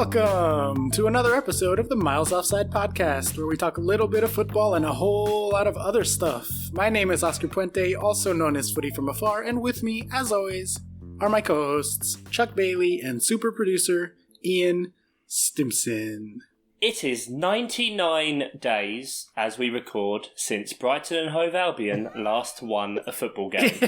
Welcome to another episode of the Miles Offside podcast, where we talk a little bit of football and a whole lot of other stuff. My name is Oscar Puente, also known as Footy from Afar, and with me, as always, are my co-hosts, Chuck Bailey and super producer Ian Stimson. It is 99 days, as we record, since Brighton and Hove Albion last won a football game.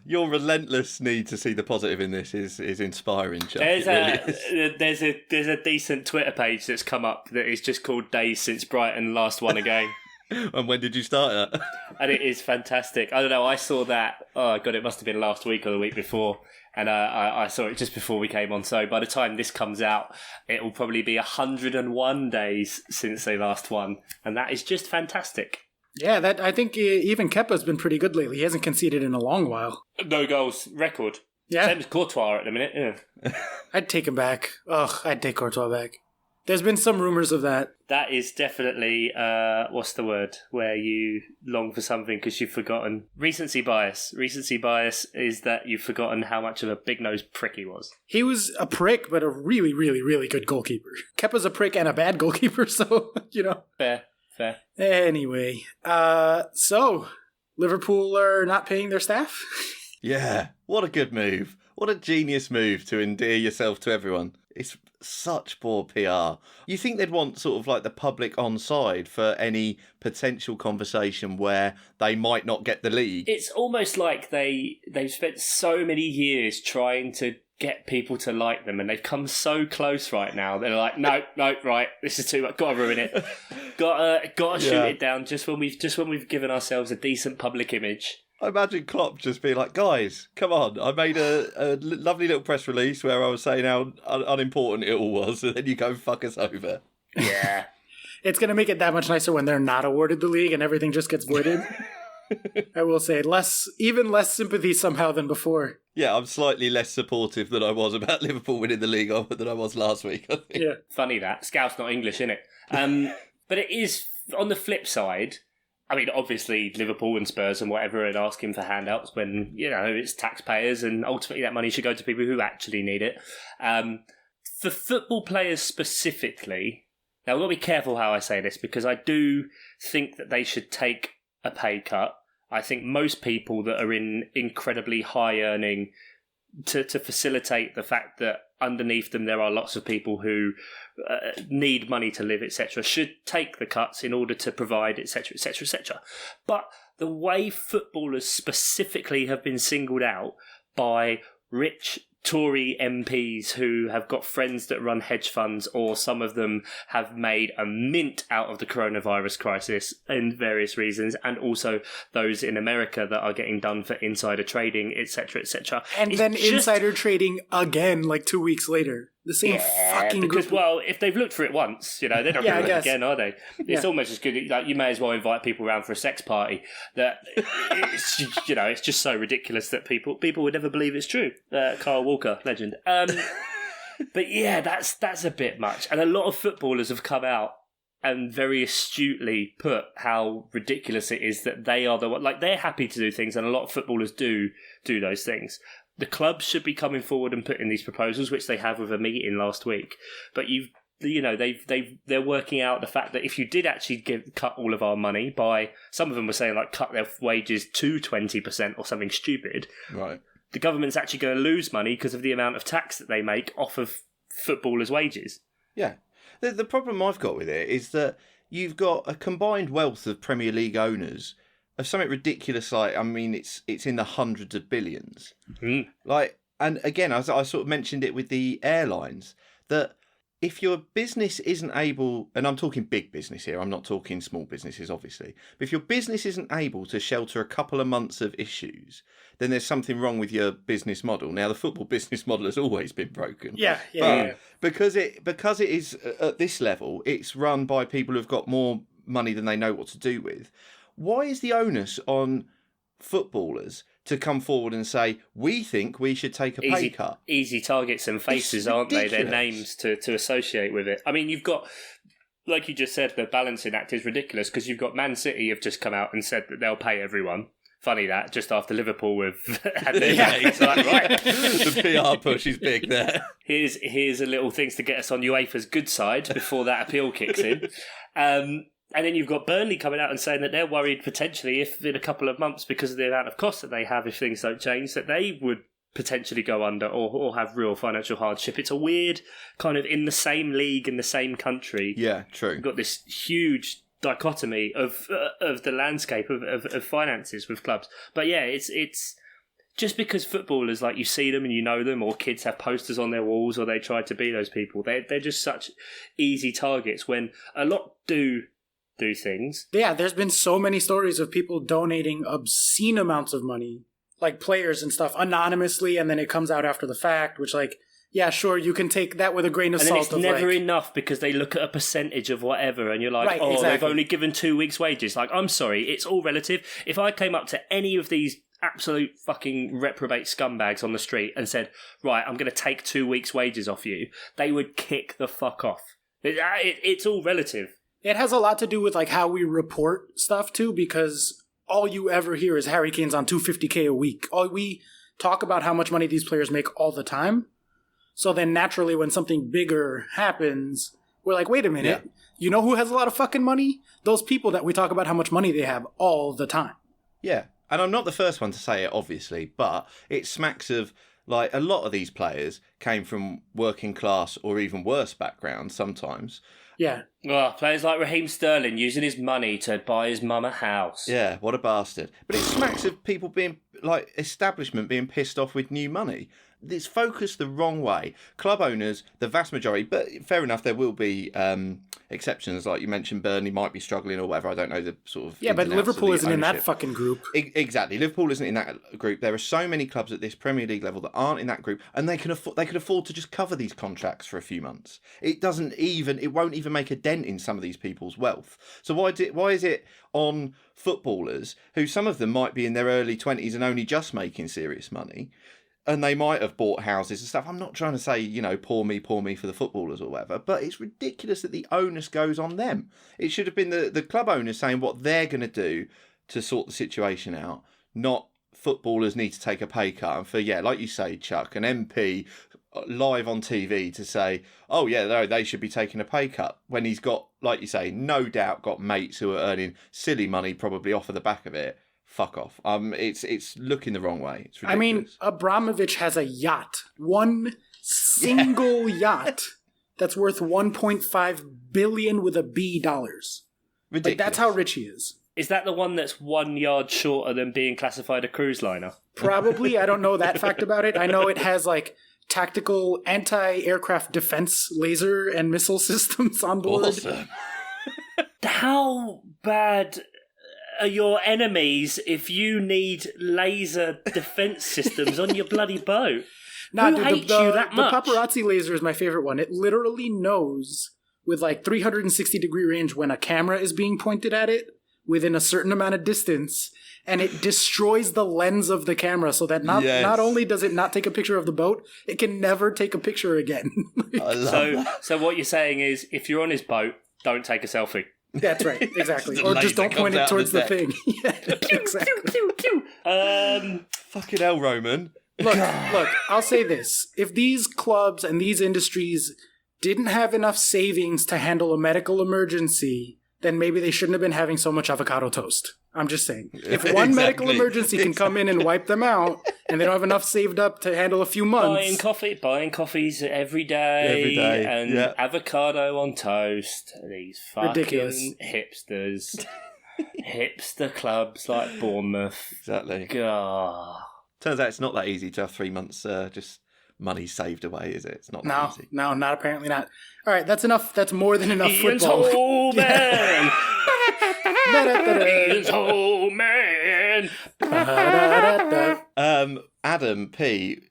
Your relentless need to see the positive in this is inspiring, Chuck. There's a decent Twitter page that's come up that is just called Days Since Brighton Last Won a Game. And when did you start that? And it is fantastic. I don't know, I saw that, oh god, it must have been last week or the week before. And I saw it just before we came on. So by the time this comes out, it will probably be 101 days since they last won. And that is just fantastic. Yeah, I think even Kepa's been pretty good lately. He hasn't conceded in a long while. No goals record. Yeah. Same as Courtois at the minute. Yeah. I'd take him back. Ugh, I'd take Courtois back. There's been some rumors of that. That is definitely, what's the word, where you long for something because you've forgotten. Recency bias. Recency bias is that you've forgotten how much of a big-nosed prick he was. He was a prick, but a really, really, really good goalkeeper. Kepa's a prick and a bad goalkeeper, so, you know. Fair. Anyway, so, Liverpool are not paying their staff? Yeah, what a good move. What a genius move to endear yourself to everyone. It's such poor PR. You think they'd want sort of like the public on side for any potential conversation where they might not get the league. It's almost like they've spent so many years trying to get people to like them, and they've come so close right now. They're like, no, right, this is too much. Got to ruin it. Got to shoot it down just when we've given ourselves a decent public image. I imagine Klopp just being like, guys, come on. I made a lovely little press release where I was saying how unimportant it all was, and then you go fuck us over. Yeah. It's going to make it that much nicer when they're not awarded the league and everything just gets voided. I will say even less sympathy somehow than before. Yeah, I'm slightly less supportive than I was about Liverpool winning the league than I was last week, I think. Yeah. Funny that. Scout's not English, innit? But it is, on the flip side, I mean, obviously, Liverpool and Spurs and whatever are asking for handouts when, you know, it's taxpayers and ultimately that money should go to people who actually need it. For football players specifically, now I've got to be careful how I say this because I do think that they should take a pay cut. I think most people that are in incredibly high earning, to facilitate the fact that underneath them there are lots of people who need money to live, etc., should take the cuts in order to provide, etc., etc., etc. But the way footballers specifically have been singled out by rich Tory MPs who have got friends that run hedge funds, or some of them have made a mint out of the coronavirus crisis in various reasons, and also those in America that are getting done for insider trading, etc., etc. And then insider trading again, like 2 weeks later. The same fucking because, group. well, if they've looked for it once, you know, they're not going to look again, are they? It's almost as good. Like, you may as well invite people around for a sex party. That it's, you know, it's just so ridiculous that people would never believe it's true. Carl Walker, legend. But yeah, that's a bit much. And a lot of footballers have come out and very astutely put how ridiculous it is that they are the one. Like, they're happy to do things, and a lot of footballers do those things. The clubs should be coming forward and putting these proposals, which they have with a meeting last week. But they're working out the fact that if you did actually cut all of our money by, some of them were saying like cut their wages to 20% or something stupid. Right. The government's actually going to lose money because of the amount of tax that they make off of footballers' wages. Yeah. The problem I've got with it is that you've got a combined wealth of Premier League owners of something ridiculous, like, I mean, it's in the hundreds of billions. Mm-hmm. Like, and again, I sort of mentioned it with the airlines, that if your business isn't able, and I'm talking big business here, I'm not talking small businesses, obviously, but if your business isn't able to shelter a couple of months of issues, then there's something wrong with your business model. Now, the football business model has always been broken. Yeah. Because it is at this level, it's run by people who've got more money than they know what to do with. Why is the onus on footballers to come forward and say, we think we should take a pay cut? Easy targets and faces, aren't they? Their names to associate with it. I mean, you've got, like you just said, the balancing act is ridiculous because you've got Man City have just come out and said that they'll pay everyone. Funny that, just after Liverpool have had their day. So like, right. The PR push is big there. here's a little things to get us on UEFA's good side before that appeal kicks in. And then you've got Burnley coming out and saying that they're worried potentially if in a couple of months, because of the amount of costs that they have if things don't change, that they would potentially go under or have real financial hardship. It's a weird kind of in the same league, in the same country. Yeah, true. You've got this huge dichotomy of the landscape of finances with clubs. But yeah, it's just because footballers, like, you see them and you know them, or kids have posters on their walls, or they try to be those people. They're just such easy targets when a lot do things. Yeah, there's been so many stories of people donating obscene amounts of money, like players and stuff, anonymously, and then it comes out after the fact, which, like, yeah, sure, you can take that with a grain of salt. And then it's never like, enough because they look at a percentage of whatever, and you're like, right, oh, exactly. They've only given 2 weeks' wages. Like, I'm sorry, it's all relative. If I came up to any of these absolute fucking reprobate scumbags on the street and said, right, I'm going to take 2 weeks' wages off you, they would kick the fuck off. It's all relative. It has a lot to do with, like, how we report stuff, too, because all you ever hear is Harry Kane's on $250K a week. We talk about how much money these players make all the time. So then naturally when something bigger happens, we're like, wait a minute. Yeah. You know who has a lot of fucking money? Those people that we talk about how much money they have all the time. Yeah. And I'm not the first one to say it, obviously, but it smacks of, like, a lot of these players came from working class or even worse backgrounds sometimes. Yeah. Well, players like Raheem Sterling using his money to buy his mum a house. Yeah, what a bastard. But it smacks of people being, like, establishment being pissed off with new money. It's focused the wrong way. Club owners, the vast majority, but fair enough, there will be exceptions. Like you mentioned, Burnley might be struggling or whatever. I don't know the sort of... Yeah, but Liverpool isn't in that fucking group. Exactly. Liverpool isn't in that group. There are so many clubs at this Premier League level that aren't in that group, and they can afford to just cover these contracts for a few months. It won't even make a dent in some of these people's wealth. So why is it on footballers, who some of them might be in their early 20s and only just making serious money, and they might have bought houses and stuff. I'm not trying to say, you know, poor me for the footballers or whatever, but it's ridiculous that the onus goes on them. It should have been the club owners saying what they're going to do to sort the situation out, not footballers need to take a pay cut. And for, yeah, like you say, Chuck, an MP live on TV to say, oh, yeah, they should be taking a pay cut, when he's got, like you say, no doubt got mates who are earning silly money probably off of the back of it. Fuck off. It's looking the wrong way. It's ridiculous. I mean, Abramovich has a yacht. One single yacht that's worth $1.5 billion with a B dollars. Ridiculous. Like, that's how rich he is. Is that the one that's 1 yard shorter than being classified a cruise liner? Probably. I don't know that fact about it. I know it has, like, tactical anti-aircraft defense laser and missile systems on board. Awesome. How bad are your enemies if you need laser defense systems on your bloody boat? Nah, Who dude, hates you that much? The paparazzi laser is my favorite one. It literally knows with like 360 degree range when a camera is being pointed at it within a certain amount of distance, and it destroys the lens of the camera so that not only does it not take a picture of the boat, it can never take a picture again. So what you're saying is, if you're on his boat, don't take a selfie. That's right, exactly. Or just don't point it towards the thing. Yeah, exactly. Fucking hell, Roman. Look, I'll say this. If these clubs and these industries didn't have enough savings to handle a medical emergency, then maybe they shouldn't have been having so much avocado toast. I'm just saying. If one medical emergency can come in and wipe them out, and they don't have enough saved up to handle a few months... Buying coffees every day, and avocado on toast. These fucking hipsters. Hipster clubs like Bournemouth. Exactly. God. Turns out it's not that easy to have 3 months just money saved away, is it? It's not that easy. No, not apparently not. All right, that's enough. That's more than enough Ian's football. Whole man. Ian's whole man. Adam P,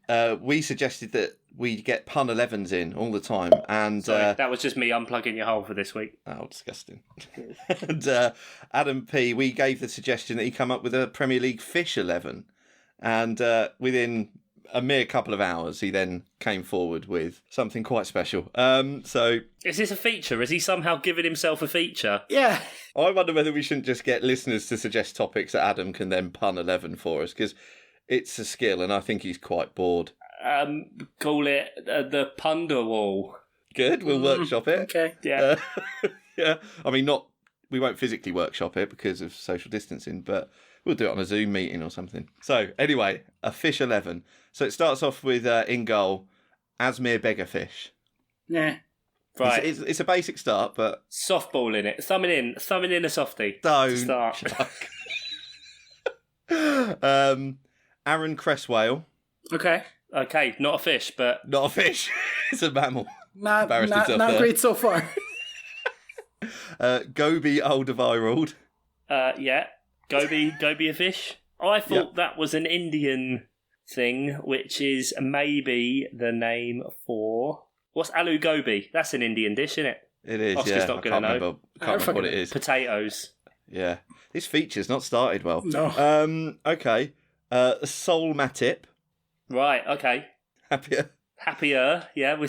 we suggested that we get pun 11s in all the time, and sorry, that was just me unplugging your hole for this week. Oh, disgusting. And Adam P, we gave the suggestion that he come up with a Premier League fish 11, and within a mere couple of hours, he then came forward with something quite special. So, is this a feature? Has he somehow given himself a feature? Yeah. I wonder whether we shouldn't just get listeners to suggest topics that Adam can then pun 11 for us, because it's a skill, and I think he's quite bored. Call it the Punda Wall. Good, we'll workshop it. Okay. Yeah. Yeah. I mean, we won't physically workshop it because of social distancing, but we'll do it on a Zoom meeting or something. So, anyway, a fish 11. So it starts off with, in goal, Asmir Beggarfish. Yeah. Right. It's a basic start, but... Softball in it. Summon in a softie. Don't. Start. Aaron Cresswale. Okay. Okay, not a fish, but... Not a fish. It's a mammal. Not there. great so far. Gobi Alderweireld. Yeah. Gobi a fish. I thought that was an Indian thing, which is maybe the name for... What's aloo gobi? That's an Indian dish, isn't it? It is, Oscar's yeah. not going to know. Can't remember what it is. Potatoes. Yeah. This feature's not started well. No. Okay. Sol Matip. Right, okay. Happier, yeah. We're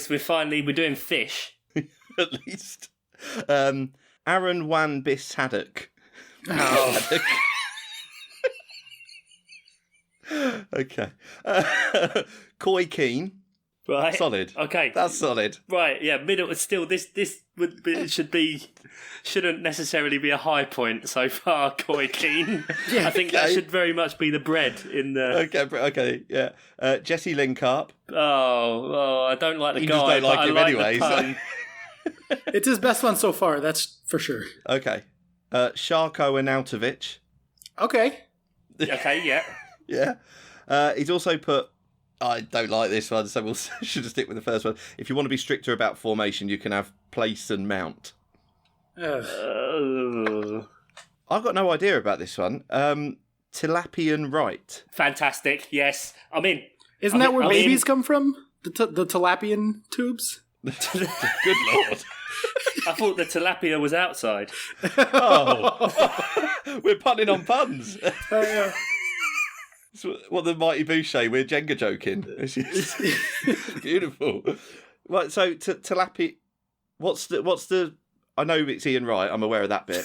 doing fish. at least. Aaron Wan Bis Haddock. Oh. Okay. Koi Keane. Right. Solid. Okay. That's solid. Right, yeah, middle. Still, this shouldn't necessarily be a high point so far, Koi Keane. Yeah, I think that should very much be the bread in the... Okay, yeah. Jesse Linkarp. Oh, I don't like the You guy, just don't like but him I like anyway, the pun. It's his best one so far, that's for sure. Okay. Sharko Anautovic. Okay. Okay, yeah. Yeah. He's also put... I don't like this one, so we'll should stick with the first one. If you want to be stricter about formation, you can have place and mount. I've got no idea about this one. Tilapian right. Fantastic, yes. I mean... Isn't that where babies come from? The tilapian tubes? Good lord. I thought the tilapia was outside. Oh. We're punning on puns. Oh, yeah. It's what the Mighty Boucher, we're Jenga joking. It's beautiful. Right, so tilapia... What's the... I know it's Ian Wright, I'm aware of that bit.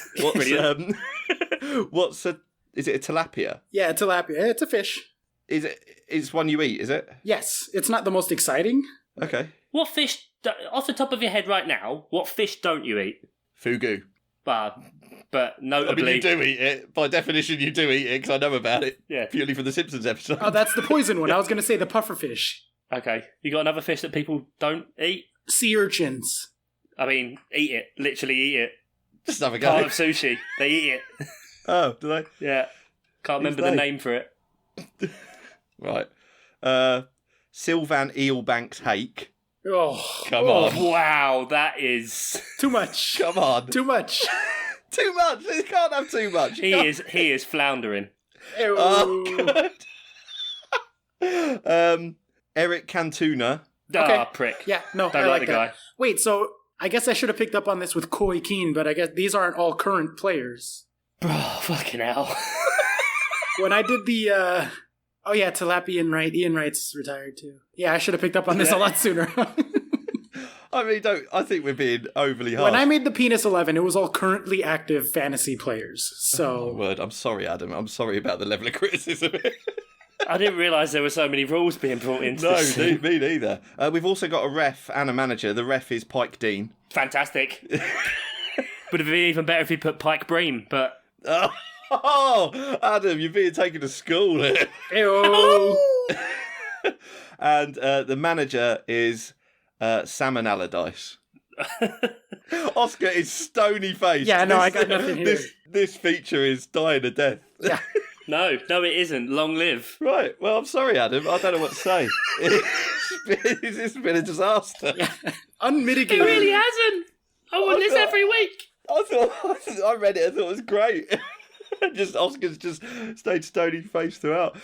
Is it a tilapia? Yeah, tilapia. It's a fish. It's one you eat, is it? Yes. It's not the most exciting. Okay. What fish, off the top of your head right now, what fish don't you eat? Fugu. But notably... I mean, you do eat it. By definition, you do eat it, because I know about it. Yeah. Purely from the Simpsons episode. Oh, that's the poison one. I was going to say the pufferfish. Okay. You got another fish that people don't eat? Sea urchins. I mean, eat it. Literally eat it. Just have a go. Part of sushi. They eat it. Oh, do they? Yeah. Can't remember the name for it. Right. Sylvan Eelbanks Hake. Oh. Come on. Wow, that is... Too much. Come on. Too much. Too much. You can't have too much. He is floundering. Ew. Oh, good. Eric Cantona. Okay. Prick. Yeah, no, Don't I like like the that. guy. Wait, so I guess I should have picked up on this with Koi Keane, but I guess these aren't all current players. Oh, fucking hell. When I did the... Oh yeah, Tilapian Wright. Ian Wright's retired too. Yeah, I should have picked up on this a lot sooner. I mean, I think we're being overly harsh. When I made the Penis 11, it was all currently active fantasy players. So... Oh, word. I'm sorry, Adam. I'm sorry about the level of criticism. I didn't realise there were so many rules being brought into this. No, me neither. We've also got a ref and a manager. The ref is Pike Dean. Fantastic. Would have been even better if he put Pike Bream, but... Oh, Adam, you're being taken to school here. Ew. And the manager is Salmon Allardyce. Oscar is stony faced. Yeah, no, I got nothing here. This feature is dying a death. Yeah. No, it isn't. Long live. Right, well, I'm sorry, Adam. I don't know what to say. It's been a disaster. Yeah. Unmitigated. It really hasn't. I want this every week. I read it. I thought it was great. Oscar's just stayed stony faced throughout.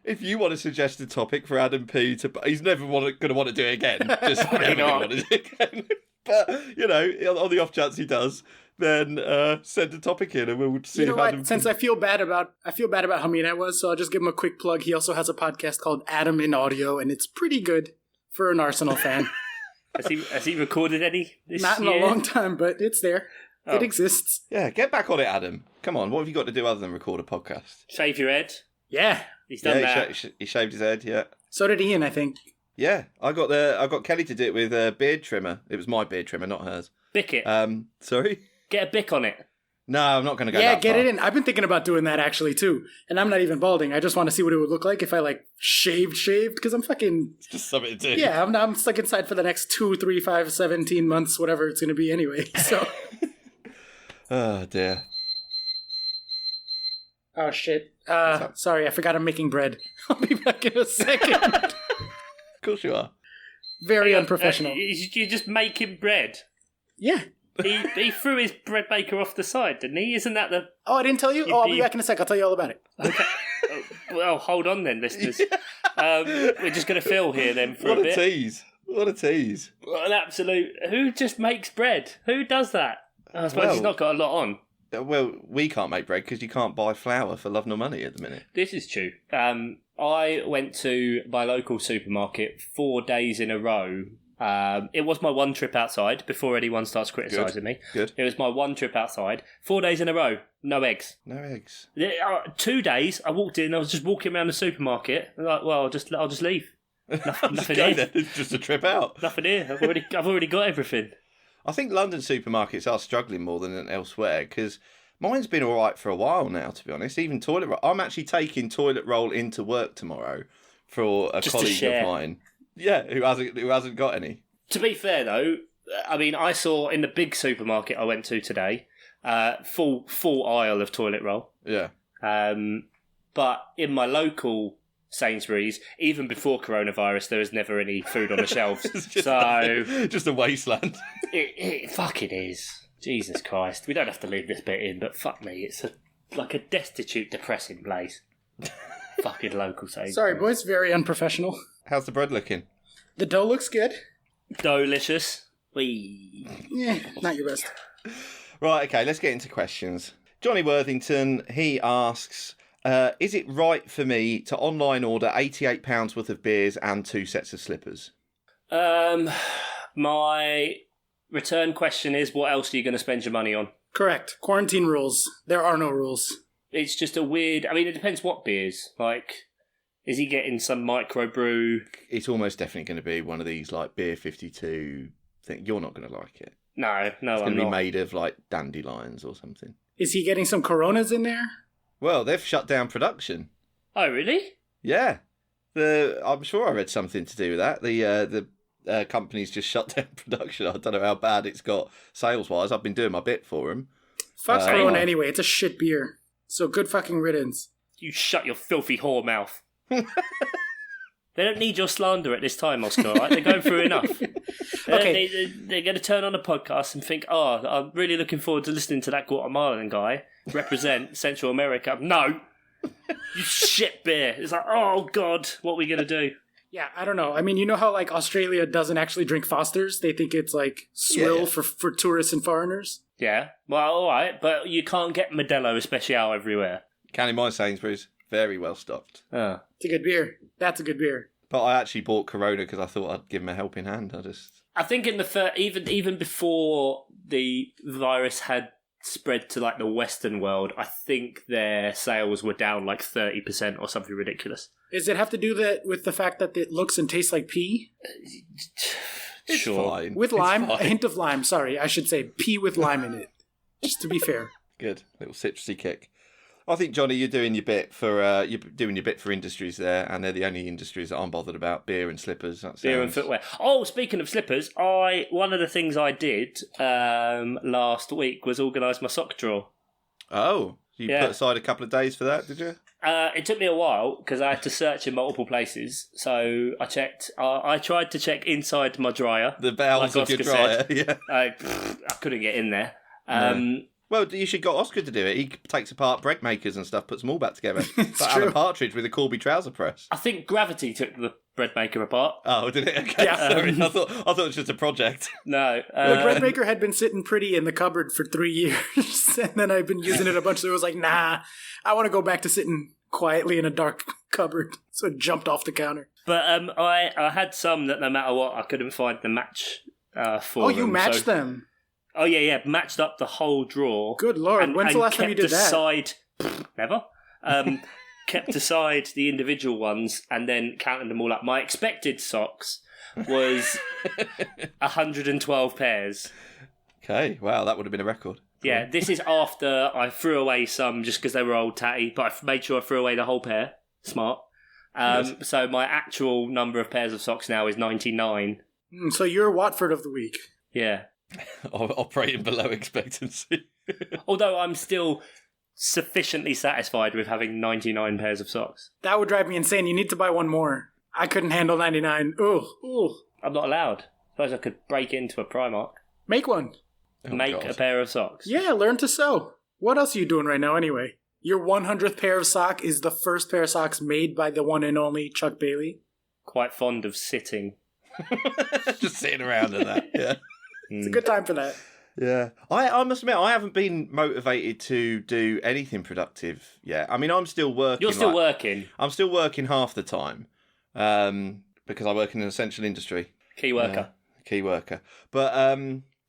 If you want to suggest a topic for Adam P, he's never going to want to do it again. Just never going to want to do it again. But on the off chance he does, then send a topic in, and we'll see. You know what? Since I feel bad about how mean I was, so I'll just give him a quick plug. He also has a podcast called Adam in Audio, and it's pretty good for an Arsenal fan. Has he recorded any this Not in year? a long time, but it's there. Oh. It exists. Yeah, get back on it, Adam. Come on, what have you got to do other than record a podcast? Shave your head. Yeah. He's done that. He shaved his head, yeah. So did Ian, I think. Yeah, I got Kelly to do it with a beard trimmer. It was my beard trimmer, not hers. Bick it. Sorry? Get a bick on it. No, I'm not going to go Yeah, that get far. it in. I've been thinking about doing that actually too. And I'm not even balding. I just want to see what it would look like if I like shaved because I'm fucking... It's just something to do. Yeah, I'm stuck inside for the next 2, 3, 5, 17 months, whatever it's going to be anyway. So... Oh, dear. Oh, shit. Sorry, I forgot I'm making bread. I'll be back in a second. Of course you are. Very unprofessional. You're just making bread. Yeah. He threw his bread maker off the side, didn't he? Isn't that the... Oh, I didn't tell you? Oh, I'll be back in a sec. I'll tell you all about it. Okay. Well, hold on then, listeners. We're just going to fill here then for a bit. What a tease. What an absolute... Who just makes bread? Who does that? I suppose he's not got a lot on. Well, we can't make bread because you can't buy flour for love nor money at the minute. This is true. I went to my local supermarket 4 days in a row. It was my one trip outside before anyone starts criticising me. Good. It was my one trip outside. 4 days in a row, no eggs. No eggs. 2 days, I walked in. I was just walking around the supermarket. I'm like, well, I'll just leave. Nothing here. It's just a trip out. Nothing here. I've already got everything. I think London supermarkets are struggling more than elsewhere because mine's been all right for a while now, to be honest. Even toilet roll. I'm actually taking toilet roll into work tomorrow for a Just colleague of mine. Yeah, who hasn't got any. To be fair, though, I mean, I saw in the big supermarket I went to today, full aisle of toilet roll. Yeah. But in my local Sainsbury's, even before coronavirus, there was never any food on the shelves. Just a wasteland. It fucking is. Jesus Christ. We don't have to leave this bit in, but fuck me, it's like a destitute, depressing place. Fucking local Sainsbury's. Sorry, boys. Very unprofessional. How's the bread looking? The dough looks good. Delicious. Wee. Yeah, not your best. Right, okay, let's get into questions. Johnny Worthington, he asks, is it right for me to online order £88 worth of beers and 2 sets of slippers? My return question is, what else are you going to spend your money on? Correct. Quarantine rules. There are no rules. It's just a weird... I mean, it depends what beers. Like, is he getting some microbrew? It's almost definitely going to be one of these, like, Beer 52 thing. You're not going to like it. No, It's I'm going to be not. made of, like, dandelions or something. Is he getting some Coronas in there? Well, they've shut down production. Oh, really? Yeah. I'm sure I read something to do with that. The company's just shut down production. I don't know how bad it's got sales-wise. I've been doing my bit for them. Fuck Corona anyway. It's a shit beer. So good fucking riddance. You shut your filthy whore mouth. They don't need your slander at this time, Oscar, right? They're going through enough. Okay. They're going to turn on a podcast and think, oh, I'm really looking forward to listening to that Guatemalan guy represent Central America. No! You shit beer. It's like, oh, God, what are we going to do? Yeah, I don't know. I mean, you know how, like, Australia doesn't actually drink Foster's? They think it's, like, swill for tourists and foreigners? Yeah, well, all right, but you can't get Modelo Especial everywhere. Can in my Sainsbury's, very well stocked. Oh. It's a good beer. That's a good beer. But I actually bought Corona because I thought I'd give him a helping hand. I think in the even before the virus had spread to like the Western world, I think their sales were down like 30% or something ridiculous. Does it have to do that with the fact that it looks and tastes like pea? It's Sure. fine. With It's lime? fine. A hint of lime. Sorry, I should say pea with lime in it. Just to be fair. Good little citrusy kick. I think Johnny, you're doing your bit for industries there, and they're the only industries that I'm bothered about. Beer and slippers. Beer and footwear. Oh, speaking of slippers, one of the things I did last week was organise my sock drawer. Oh, you Yeah. put aside a couple of days for that, did you? It took me a while because I had to search in multiple places. So I checked. I tried to check inside my dryer. The bowels Like of your Oscar dryer. said. Yeah. I couldn't get in there. Well, you should get Oscar to do it. He takes apart bread makers and stuff, puts them all back together. Like true. Alan Partridge with a Corby trouser press. I think Gravity took the bread maker apart. Oh, did it? Okay, Yeah. sorry. I thought it was just a project. No. The bread maker had been sitting pretty in the cupboard for 3 years, and then I've been using it a bunch, so it was like, nah, I want to go back to sitting quietly in a dark cupboard, so it jumped off the counter. But I had some that no matter what, I couldn't find the match for. Oh, you them, matched so- them. Oh, yeah, matched up the whole drawer. Good lord, when's the last time you did kept that? aside... Never. kept aside the individual ones and then counted them all up, my expected socks was 112 pairs. Okay, wow, that would have been a record. Yeah, this is after I threw away some just because they were old tatty, but I made sure I threw away the whole pair. Smart. Yes. So my actual number of pairs of socks now is 99. So you're Watford of the week. Yeah. Operating below expectancy. Although I'm still sufficiently satisfied with having 99 pairs of socks. That would drive me insane. You need to buy one more. I couldn't handle 99. Ooh. I'm not allowed. Suppose I could break into a Primark. Make one. Make God. a pair of socks. Yeah, learn to sew. What else are you doing right now anyway? Your 100th pair of sock is the first pair of socks made by the one and only Chuck Bailey. Quite fond of sitting. Just sitting around and that, yeah. It's a good time for that. Yeah. I must admit, I haven't been motivated to do anything productive yet. I mean, I'm still working. You're still working. I'm still working half the time because I work in an essential industry. Key worker. Key worker. But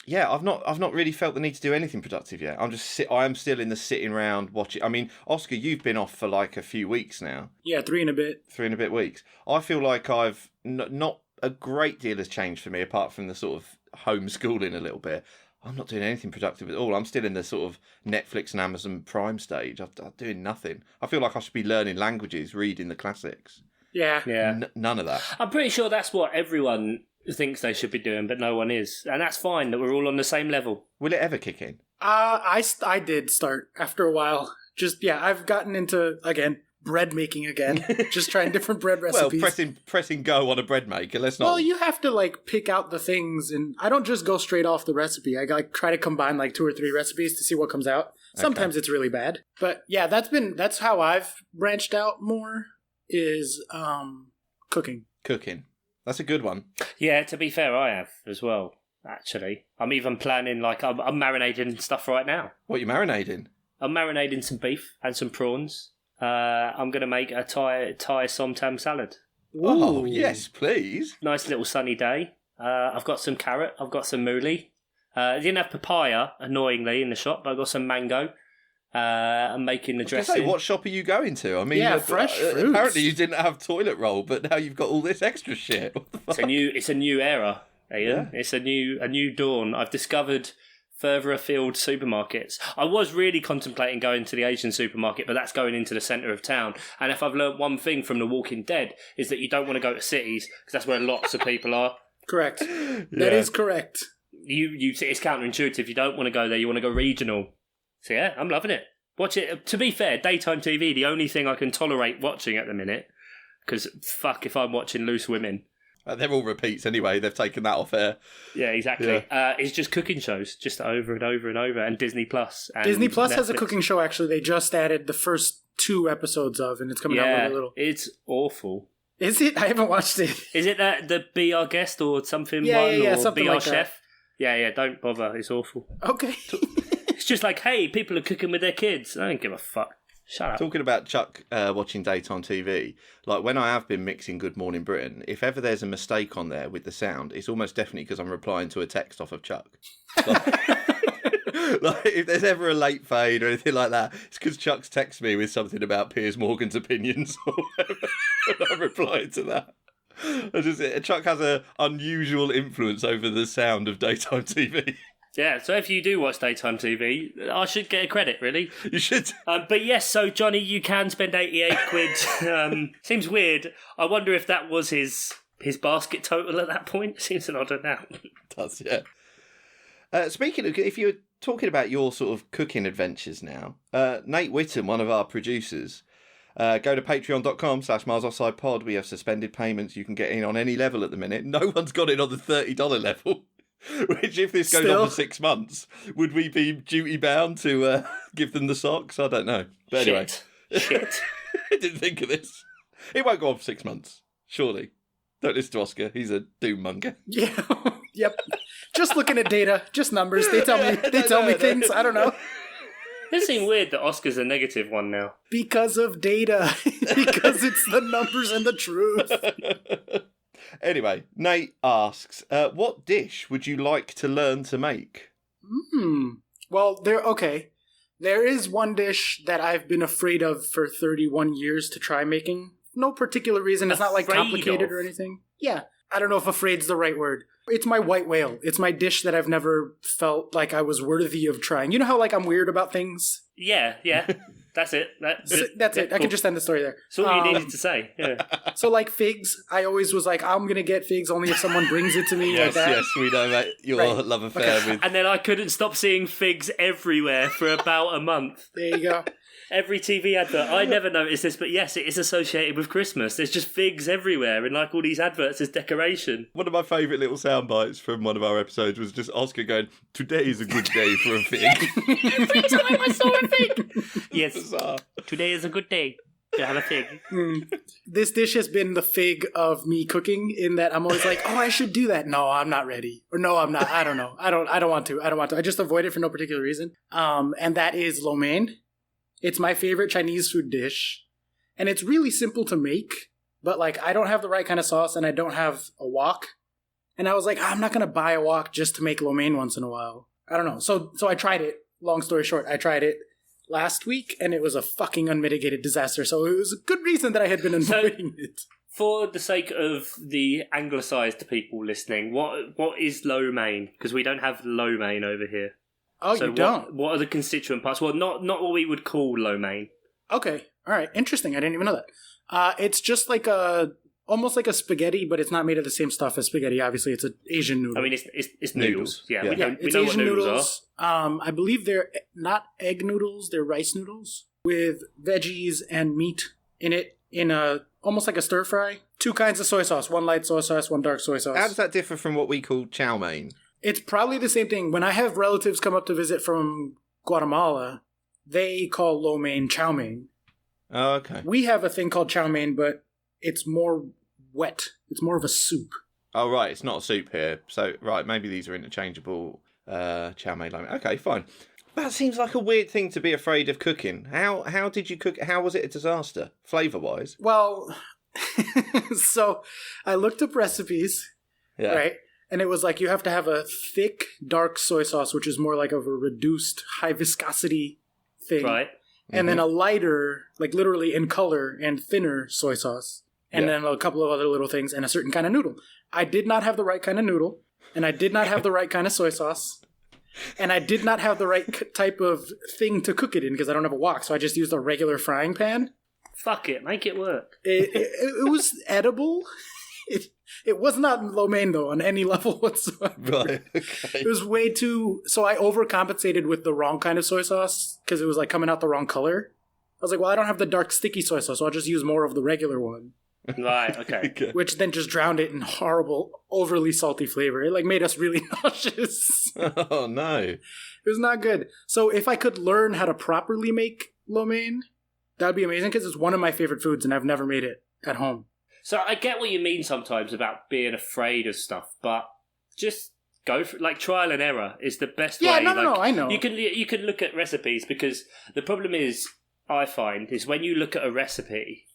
yeah, I've not really felt the need to do anything productive yet. I am still in the sitting around watching. I mean, Oscar, you've been off for like a few weeks now. Yeah, 3 and a bit. 3 and a bit weeks. I feel like I've not a great deal has changed for me apart from the sort of homeschooling a little bit. I'm not doing anything productive at all. I'm still in the sort of Netflix and Amazon Prime stage. I'm doing nothing. I feel like I should be learning languages, reading the classics. Yeah. None of that. I'm pretty sure that's what everyone thinks they should be doing, but no one is. And that's fine, that we're all on the same level. Will it ever kick in? I did start after a while. I've gotten into, again, bread making again. Just trying different bread recipes. Well, pressing go on a bread maker, let's not... Well, you have to, like, pick out the things, and I don't just go straight off the recipe. I, like, try to combine, like, 2 or 3 recipes to see what comes out. Sometimes it's really bad. But, yeah, that's how I've branched out more, is cooking. Cooking. That's a good one. Yeah, to be fair, I have as well, actually. I'm even planning, like, I'm marinating stuff right now. What are you marinating? I'm marinating some beef and some prawns. I'm going to make a Thai som tam salad. Oh, yes, please. Nice little sunny day. I've got some carrot. I've got some mooli. I didn't have papaya, annoyingly, in the shop, but I got some mango. I'm making the dressing. What shop are you going to? I mean, fresh fruits. Apparently you didn't have toilet roll, but now you've got all this extra shit. What the fuck? It's a new era, Ian. Yeah. It's a new dawn. I've discovered further afield supermarkets. I was really contemplating going to the Asian supermarket, but that's going into the centre of town. And if I've learnt one thing from The Walking Dead, is that you don't want to go to cities, because that's where lots of people are. Correct. That is correct. It's counterintuitive. You don't want to go there, you want to go regional. So yeah, I'm loving it. Watch it. To be fair, daytime TV, the only thing I can tolerate watching at the minute, because fuck if I'm watching Loose Women. They're all repeats anyway. They've taken that off air. Yeah, exactly. Yeah. It's just cooking shows, just over and over and over, and Disney Plus. Disney Plus has a cooking show, actually. They just added the first 2 episodes of, and it's coming out with a little... It's awful. Is it? I haven't watched it. Is it that the Be Our Guest or something or something Be Our like Chef? That. Yeah, don't bother. It's awful. Okay. It's just like, hey, people are cooking with their kids. I don't give a fuck. Shut up. Talking about Chuck watching daytime TV, like when I have been mixing Good Morning Britain, if ever there's a mistake on there with the sound, it's almost definitely because I'm replying to a text off of Chuck. Like if there's ever a late fade or anything like that, it's because Chuck's texted me with something about Piers Morgan's opinions or whatever, and I'm replying to that. Chuck has an unusual influence over the sound of daytime TV. Yeah, so if you do watch daytime TV, I should get a credit, really. You should. But yes, so Johnny, you can spend 88 quid. Seems weird. I wonder if that was his basket total at that point. Seems an odd amount. It does, yeah. Speaking of, if you're talking about your sort of cooking adventures now, Nate Whitten, one of our producers, go to patreon.com/milesoffsidepod. We have suspended payments. You can get in on any level at the minute. No one's got in on the $30 level. Which, if this goes on for 6 months, would we be duty bound to give them the socks? I don't know. But anyway. Shit. I didn't think of this. It won't go on for 6 months, surely. Don't listen to Oscar. He's a doom monger. Yeah. Yep. Just looking at data, just numbers. They tell me things. I don't know. It seems weird that Oscar's a negative one now. Because of data. Because it's the numbers and the truth. Anyway, Nate asks, what dish would you like to learn to make? Well, okay. There is one dish that I've been afraid of for 31 years to try making. No particular reason. It's not like complicated or anything. Yeah. I don't know if afraid's the right word. It's my white whale. It's my dish that I've never felt like I was worthy of trying. You know how I'm weird about things? Yeah. That's it. That's it. I can just end the story there. That's all you needed to say. Yeah. So figs, I always was like, I'm going to get figs only if someone brings it to me. Yes, like that. yes, we know about your love affair with... And then I couldn't stop seeing figs everywhere for about a month. There you go. Every TV advert. I never noticed this, but yes, it is associated with Christmas. There's just figs everywhere, and all these adverts as decoration. One of my favourite little sound bites from one of our episodes was just Oscar going, "Today is a good day for a fig." Every time I saw a fig. Yes, bizarre. Today is a good day to have a fig. This dish has been the fig of me cooking in that I'm always like, oh, I should do that. No, I'm not ready. Or no, I'm not. I don't know. I don't want to. I just avoid it for no particular reason. And that is lo mein. It's my favorite Chinese food dish, and it's really simple to make, but I don't have the right kind of sauce, and I don't have a wok. And I was like, I'm not going to buy a wok just to make lo mein once in a while. I don't know. So I tried it. Long story short, I tried it last week, and it was a fucking unmitigated disaster. So it was a good reason that I had been avoiding it. For the sake of the anglicised people listening, what is lo mein? Because we don't have lo mein over here. Oh, so you don't? What are the constituent parts? Well, not what we would call lo mein. Okay. All right. Interesting. I didn't even know that. It's just almost like a spaghetti, but it's not made of the same stuff as spaghetti. Obviously, it's an Asian noodle. I mean, it's noodles. Yeah. We know Asian what noodles are. I believe they're not egg noodles. They're rice noodles with veggies and meat in it in almost like a stir fry. 2 kinds of soy sauce. 1 light soy sauce, 1 dark soy sauce. How does that differ from what we call chow mein? It's probably the same thing. When I have relatives come up to visit from Guatemala, they call lo mein chow mein. Oh, okay. We have a thing called chow mein, but it's more wet. It's more of a soup. Oh, right. It's not a soup here. So, right, maybe these are interchangeable chow mein, lo mein. Okay, fine. That seems like a weird thing to be afraid of cooking. How did you cook? How was it a disaster, flavour-wise? Well, so I looked up recipes, right? And it was you have to have a thick, dark soy sauce, which is more of a reduced, high viscosity thing. Right. And then a lighter, literally in color, and thinner soy sauce. And then a couple of other little things, and a certain kind of noodle. I did not have the right kind of noodle, and I did not have the right kind of soy sauce. And I did not have the right type of thing to cook it in, because I don't have a wok, so I just used a regular frying pan. Fuck it, make it work. It was edible. It was not lo mein, though, on any level whatsoever. Right, okay. It was way too... So I overcompensated with the wrong kind of soy sauce, because it was coming out the wrong color. I was like, well, I don't have the dark sticky soy sauce, so I'll just use more of the regular one. Right, okay. Which then just drowned it in horrible, overly salty flavor. It made us really nauseous. Oh, no. It was not good. So if I could learn how to properly make lo mein, that would be amazing, because it's one of my favorite foods, and I've never made it at home. So I get what you mean sometimes about being afraid of stuff, but just go for trial and error is the best way. Yeah, no, I know. You can look at recipes, because the problem is, I find, is when you look at a recipe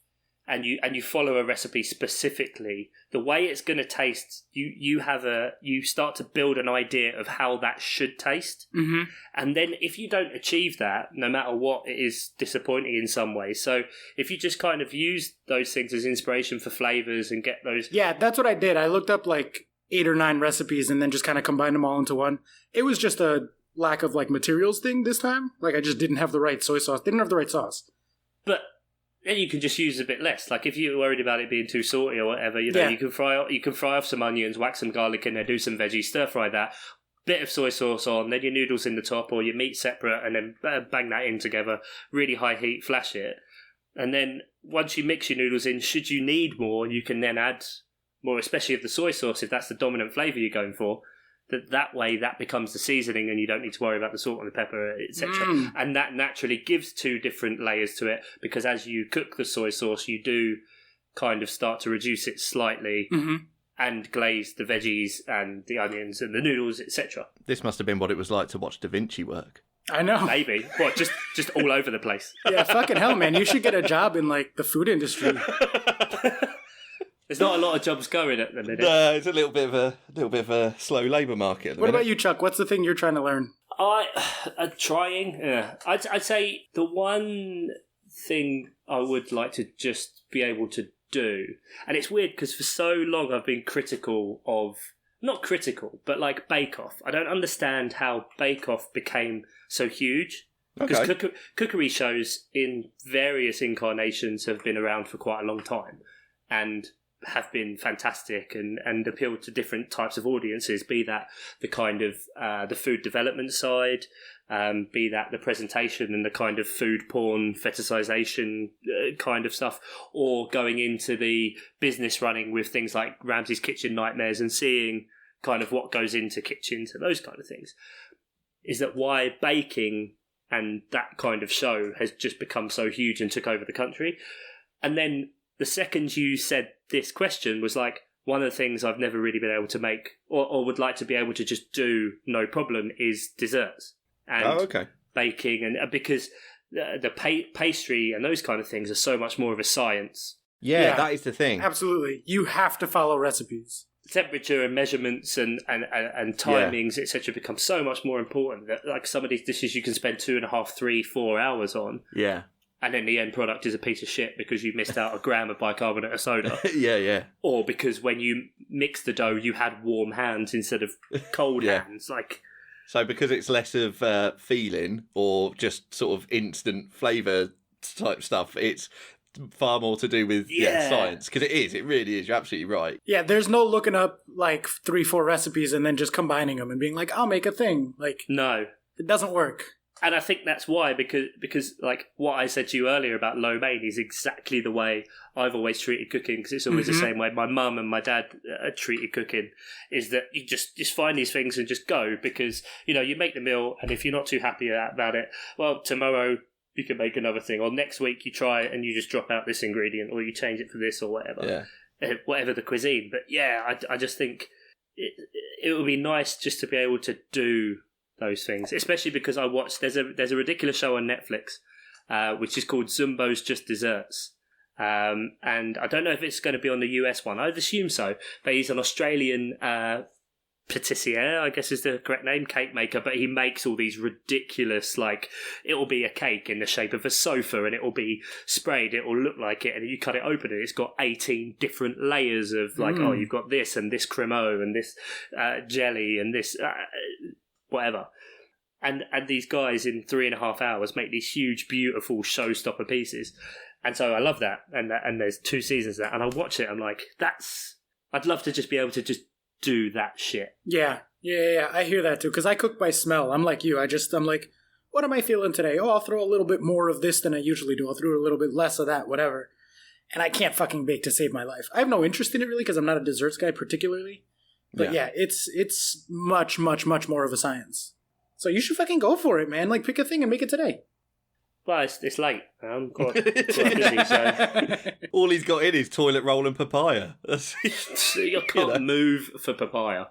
and you follow a recipe specifically, the way it's going to taste, you start to build an idea of how that should taste. Mm-hmm. And then if you don't achieve that, no matter what, it is disappointing in some way. So if you just kind of use those things as inspiration for flavors and get those... Yeah, that's what I did. I looked up 8 or 9 recipes and then just kind of combined them all into one. It was just a lack of materials thing this time. I just didn't have the right soy sauce. Didn't have the right sauce. But then you can just use a bit less. If you're worried about it being too salty or whatever, you can fry off some onions, whack some garlic in there, do some veggies, stir fry that, bit of soy sauce on, then your noodles in the top or your meat separate, and then bang that in together, really high heat, flash it. And then once you mix your noodles in, should you need more, you can then add more, especially of the soy sauce, if that's the dominant flavour you're going for. That way that becomes the seasoning and you don't need to worry about the salt and the pepper, etc. And that naturally gives 2 different layers to it, because as you cook the soy sauce, you do kind of start to reduce it slightly and glaze the veggies and the onions and the noodles, etc. This must have been what it was like to watch Da Vinci work. I know. Maybe. What, just all over the place? Yeah, fucking hell, man. You should get a job in the food industry. There's not a lot of jobs going at the minute. No, it's a little bit of a slow labour market. What about you, Chuck? What's the thing you're trying to learn? I'm trying. Yeah. I'd say the one thing I would like to just be able to do, and it's weird because for so long I've been critical of, not critical, but like Bake Off. I don't understand how Bake Off became so huge. Because cookery shows in various incarnations have been around for quite a long time and have been fantastic and appealed to different types of audiences, be that the kind of the food development side, be that the presentation and the kind of food porn fetishization kind of stuff, or going into the business running with things like Ramsay's Kitchen Nightmares and seeing kind of what goes into kitchens and those kind of things. Is that why baking and that kind of show has just become so huge and took over the country? And then the second you said this question was like, one of the things I've never really been able to make or would like to be able to just do no problem is desserts and baking. And because the pastry and those kind of things are so much more of a science. Yeah, that is the thing. Absolutely. You have to follow recipes. Temperature and measurements and timings, etc., become so much more important that like some of these dishes you can spend 2.5, 3, 4 hours on. Yeah. And then the end product is a piece of shit because you missed out a gram of bicarbonate of soda. Yeah. Or because when you mixed the dough, you had warm hands instead of cold hands. Like, so because it's less of feeling or just sort of instant flavour type stuff, it's far more to do with science, because it really is. You're absolutely right. Yeah, there's no looking up like 3-4 recipes and then just combining them and being like, I'll make a thing. Like, no, it doesn't work. And I think that's why, because like what I said to you earlier about lo mein is exactly the way I've always treated cooking, because it's always the same way my mum and my dad treated cooking, is that you just find these things and just go, because, you know, you make the meal and if you're not too happy about it, well, tomorrow you can make another thing, or next week you try it and you just drop out this ingredient, or you change it for this or whatever, whatever the cuisine. But yeah, I just think it would be nice just to be able to do those things, especially because I watched, there's a ridiculous show on Netflix which is called Zumbo's Just Desserts, and I don't know if it's going to be on the US one. I'd assume so, but he's an Australian patissier, I guess is the correct name, cake maker, but he makes all these ridiculous, like, it'll be a cake in the shape of a sofa and it'll be sprayed, it'll look like it, and you cut it open and it's got 18 different layers of like, oh, you've got this and this cremo and this jelly and this whatever. And these guys in 3.5 hours make these huge, beautiful showstopper pieces. And so I love that. And there's 2 seasons of that. And I watch it, I'm like, I'd love to just be able to just do that shit. Yeah. I hear that too. Because I cook by smell. I'm like you. I'm like, what am I feeling today? Oh, I'll throw a little bit more of this than I usually do. I'll throw a little bit less of that, whatever. And I can't fucking bake to save my life. I have no interest in it really because I'm not a desserts guy particularly. But yeah, it's much, much, much more of a science. So you should fucking go for it, man. Like, pick a thing and make it today. Well, it's late. I'm quite busy, so... All he's got in is toilet roll and papaya. You can't move for papaya.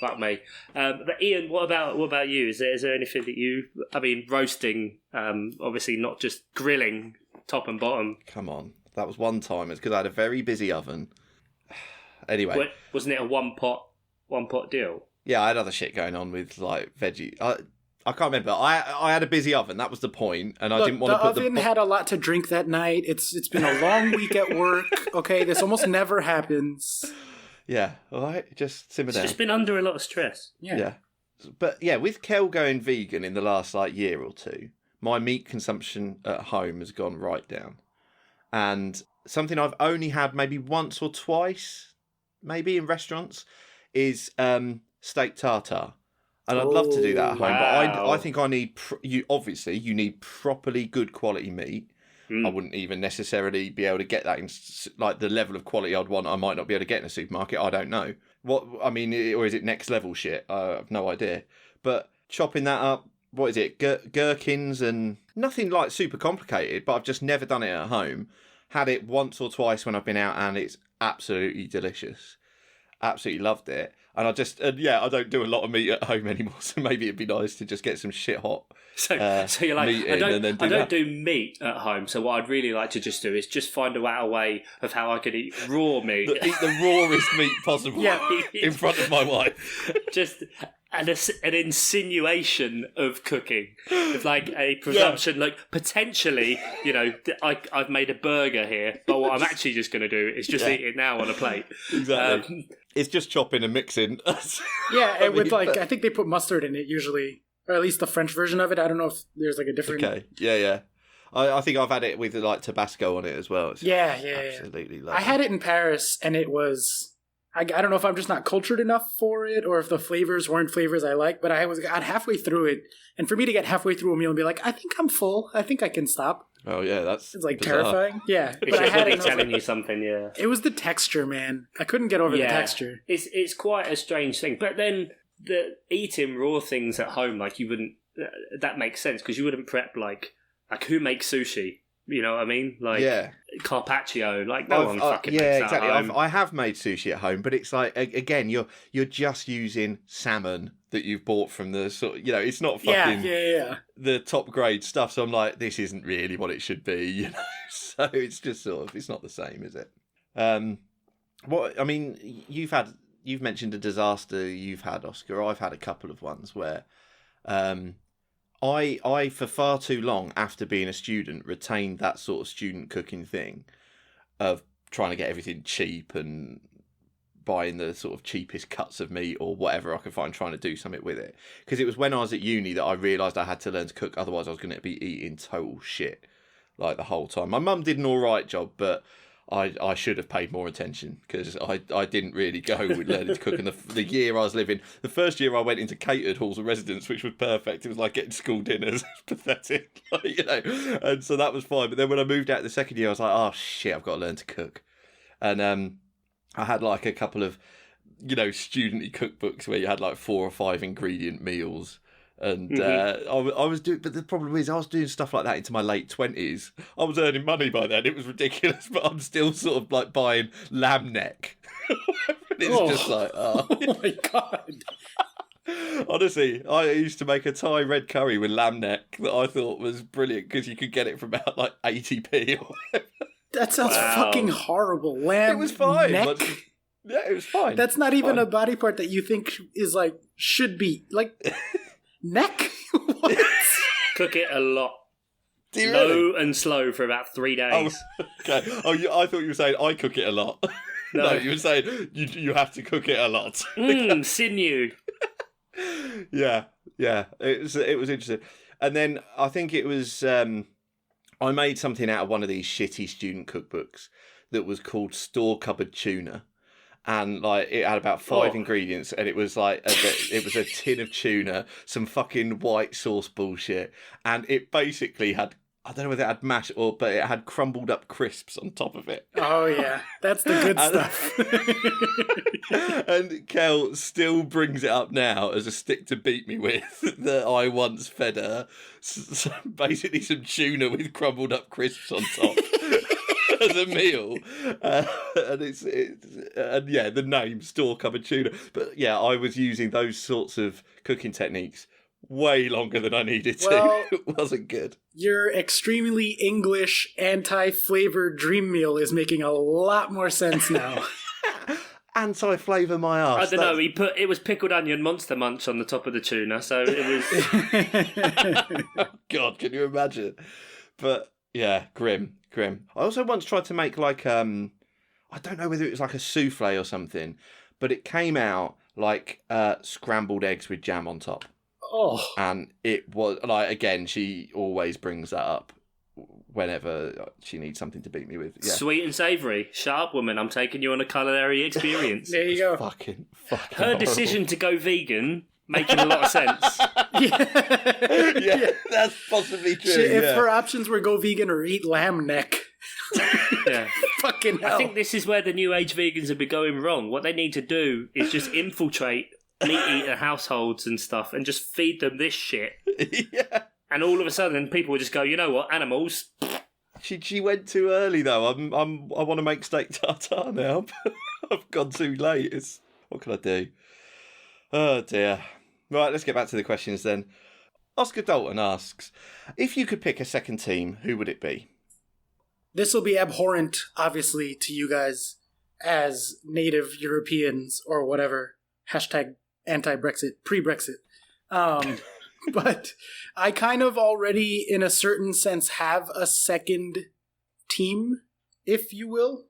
Fuck me. But Ian, what about you? Is there anything that you... I mean, roasting, obviously not just grilling top and bottom. Come on. That was one time. It's because I had a very busy oven. Anyway. Wasn't it a one pot deal? Yeah, I had other shit going on with like veggie. I can't remember. I had a busy oven. That was the point, and I didn't want to put the oven had a lot to drink that night. It's been a long week at work. Okay, this almost never happens. Yeah, all right. Just simmer down. It's just been under a lot of stress. Yeah. But yeah, with Kel going vegan in the last like year or two, my meat consumption at home has gone right down, and something I've only had maybe once or twice, maybe in restaurants, is steak tartare, and I'd love to do that at home. But I think I need you need properly good quality meat. I wouldn't even necessarily be able to get that in like the level of quality I'd want. I might not be able to get in a supermarket. I don't know what I mean, or is it next level shit? I have no idea. But chopping that up, what is it? Gherkins and nothing like super complicated. But I've just never done it at home. Had it once or twice when I've been out, and it's absolutely delicious. Absolutely loved it. And I don't do a lot of meat at home anymore, so maybe it'd be nice to just get some shit hot. So you're like, I don't do meat at home, so what I'd really like to just do is just find a way of how I could eat raw meat. Eat the rawest meat possible in front of my wife. an insinuation of cooking. It's like a presumption, like potentially, I've made a burger here, but what I'm actually just going to do is just eat it now on a plate. Exactly. It's just chopping and mixing. I think they put mustard in it usually, or at least the French version of it. I don't know if there's like a different. Okay. Yeah. I think I've had it with like Tabasco on it as well. It's absolutely lovely. I had it in Paris, and it was. I don't know if I'm just not cultured enough for it, or if the flavors weren't flavors I like. But I got halfway through it, and for me to get halfway through a meal and be like, I think I'm full. I think I can stop. Oh yeah, it's like bizarre. Terrifying. Yeah, but I had it telling you something. Yeah, it was the texture, man. I couldn't get over the texture. It's quite a strange thing. But then the eating raw things at home, like you wouldn't. That makes sense because you wouldn't prep like who makes sushi. You know what I mean? Like carpaccio. Like no one fucking makes that exactly. at home. I have made sushi at home, but it's like again, you're just using salmon that you've bought from the sort. It's not fucking the top grade stuff. So I'm like, this isn't really what it should be. So it's just sort of it's not the same, is it? You've mentioned a disaster you've had, Oscar. I've had a couple of ones where. I, for far too long, after being a student, retained that sort of student cooking thing of trying to get everything cheap and buying the sort of cheapest cuts of meat or whatever I could find, trying to do something with it. Because it was when I was at uni that I realised I had to learn to cook, otherwise I was going to be eating total shit like the whole time. My mum did an all right job, but I should have paid more attention because I didn't really go with learning to cook. And the year I was living, the first year I went into catered halls of residence, which was perfect. It was like getting school dinners. It was pathetic, and so that was fine. But then when I moved out the second year, I was like, oh shit, I've got to learn to cook. And I had like a couple of, student-y cookbooks where you had like 4 or 5 ingredient meals. And I was doing, but the problem is I was doing stuff like that into my late 20s. I was earning money by then. It was ridiculous, but I'm still sort of like buying lamb neck. It's just like, oh my God. Honestly, I used to make a Thai red curry with lamb neck that I thought was brilliant because you could get it for about like 80p or whatever. That sounds fucking horrible. Lamb It was fine. neck? Yeah, it was fine. That's not even a body part that you think is like, should be. Like... Neck? What? Cook it a lot. Do you Low really? and slow for about 3 days. Oh, okay. I thought you were saying I cook it a lot. No, you were saying you have to cook it a lot. Sinew. Yeah. It was interesting. And then I think it was I made something out of one of these shitty student cookbooks that was called Store Cupboard Tuna. And like it had about 5 ingredients, and it was like it was a tin of tuna, some fucking white sauce bullshit, and it basically had, I don't know whether it had mash but it had crumbled up crisps on top of it. Oh yeah, that's the good stuff. And Kel still brings it up now as a stick to beat me with that I once fed her basically some tuna with crumbled up crisps on top. As a meal, and the name Store Cupboard Tuna. But yeah, I was using those sorts of cooking techniques way longer than I needed to. It wasn't good. Your extremely English anti-flavored dream meal is making a lot more sense now. Anti-flavour my arse. I don't know. It was pickled onion Monster Munch on the top of the tuna, so it was. God, can you imagine? But yeah, grim. I also once tried to make like I don't know whether it was like a souffle or something, but it came out like scrambled eggs with jam on top. Oh. And it was like, again, she always brings that up whenever she needs something to beat me with. Yeah. Sweet and savoury. Shut up, woman. I'm taking you on a culinary experience. There you go. Fucking Her horrible. Decision to go vegan making a lot of sense. Yeah, that's possibly true. If her options were go vegan or eat lamb neck. Yeah. Fucking hell. I think this is where the new age vegans have been going wrong. What they need to do is just infiltrate meat-eater households and stuff and just feed them this shit. Yeah. And all of a sudden, people will just go, you know what, animals. She went too early though. I want to make steak tartare now. I've gone too late. What can I do? Oh dear. Right, let's get back to the questions then. Oscar Dalton asks, if you could pick a second team, who would it be? This will be abhorrent, obviously, to you guys as native Europeans or whatever. Hashtag anti-Brexit, pre-Brexit. But I kind of already, in a certain sense, have a second team, if you will.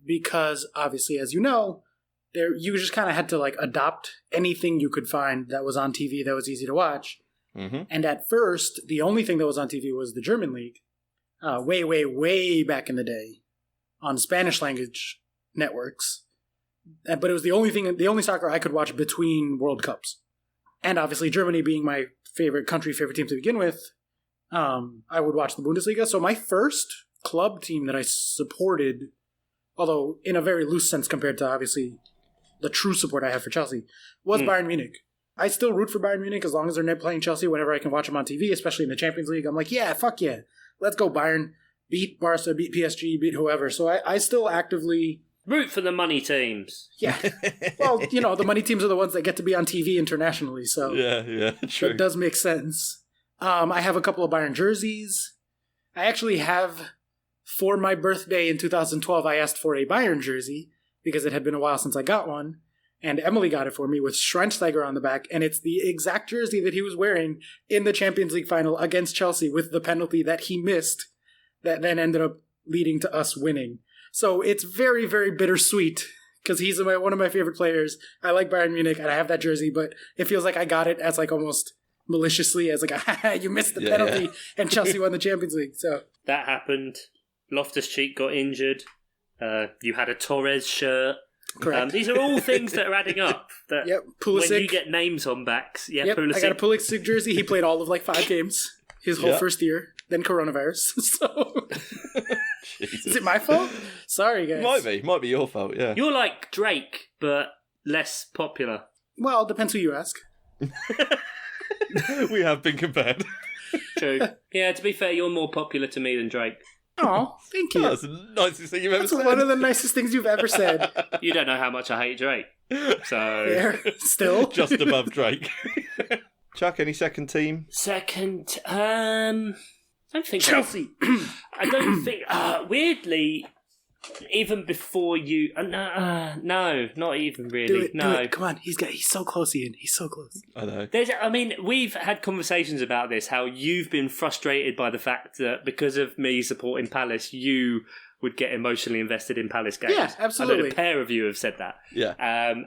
Because obviously, as you know, you just kind of had to like adopt anything you could find that was on TV that was easy to watch. Mm-hmm. And at first, the only thing that was on TV was the German league, way, way, way back in the day, on Spanish language networks. But it was the only soccer I could watch between World Cups. And obviously, Germany being my favorite team to begin with, I would watch the Bundesliga. So my first club team that I supported, although in a very loose sense compared to obviously the true support I have for Chelsea, was Bayern Munich. I still root for Bayern Munich as long as they're not playing Chelsea whenever I can watch them on TV, especially in the Champions League. I'm like, yeah, fuck yeah. Let's go Bayern. Beat Barca, beat PSG, beat whoever. So I still actively... root for the money teams. Yeah. Well, the money teams are the ones that get to be on TV internationally. So yeah, true. That does make sense. I have a couple of Bayern jerseys. I actually have, for my birthday in 2012, I asked for a Bayern jersey because it had been a while since I got one. And Emily got it for me with Schweinsteiger on the back. And it's the exact jersey that he was wearing in the Champions League final against Chelsea with the penalty that he missed that then ended up leading to us winning. So it's very, very bittersweet because he's one of my favorite players. I like Bayern Munich and I have that jersey, but it feels like I got it as like almost maliciously as like, you missed the penalty and Chelsea won the Champions League. So that happened. Loftus-Cheek got injured. You had a Torres shirt. Correct. These are all things that are adding up. That Pulisic. When you get names on backs, Pulisic. I got a Pulisic jersey. He played all of like 5 games his whole first year. Then coronavirus. So is it my fault? Sorry, guys. Might be your fault. Yeah. You're like Drake, but less popular. Well, depends who you ask. We have been compared. True. Yeah, to be fair, you're more popular to me than Drake. Oh, thank you. That's the nicest thing you've ever said. That's one of the nicest things you've ever said. You don't know how much I hate Drake. So Fair. Still. Just above Drake. Chuck, any second team? Second, I don't think Chelsea. I don't think. Weirdly, even before you, no, not even really. Do it. Come on, he's so close, Ian. He's so close. I know. We've had conversations about this. How you've been frustrated by the fact that because of me supporting Palace, you would get emotionally invested in Palace games. Yeah, absolutely. I know a pair of you have said that. Yeah.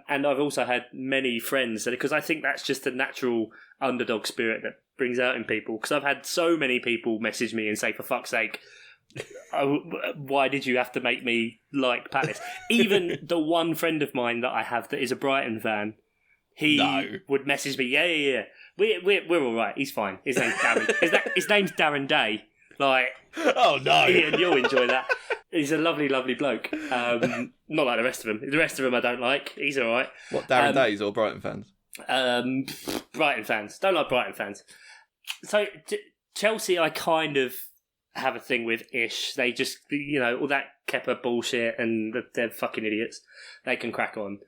And I've also had many friends because I think that's just a natural underdog spirit that brings out in people. Because I've had so many people message me and say, for fuck's sake, why did you have to make me like Palace? Even the one friend of mine that I have that is a Brighton fan, he would message me, yeah. We're all right. He's fine. His name's Darren. His name's Darren Day. Like, oh no, Ian, you'll enjoy that. He's a lovely, lovely bloke. Not like the rest of them. The rest of them I don't like. He's all right. What, Darren Days or Brighton fans? Brighton fans. Don't like Brighton fans. So Chelsea, I kind of have a thing with ish. They just, all that Kepa bullshit and they're fucking idiots. They can crack on.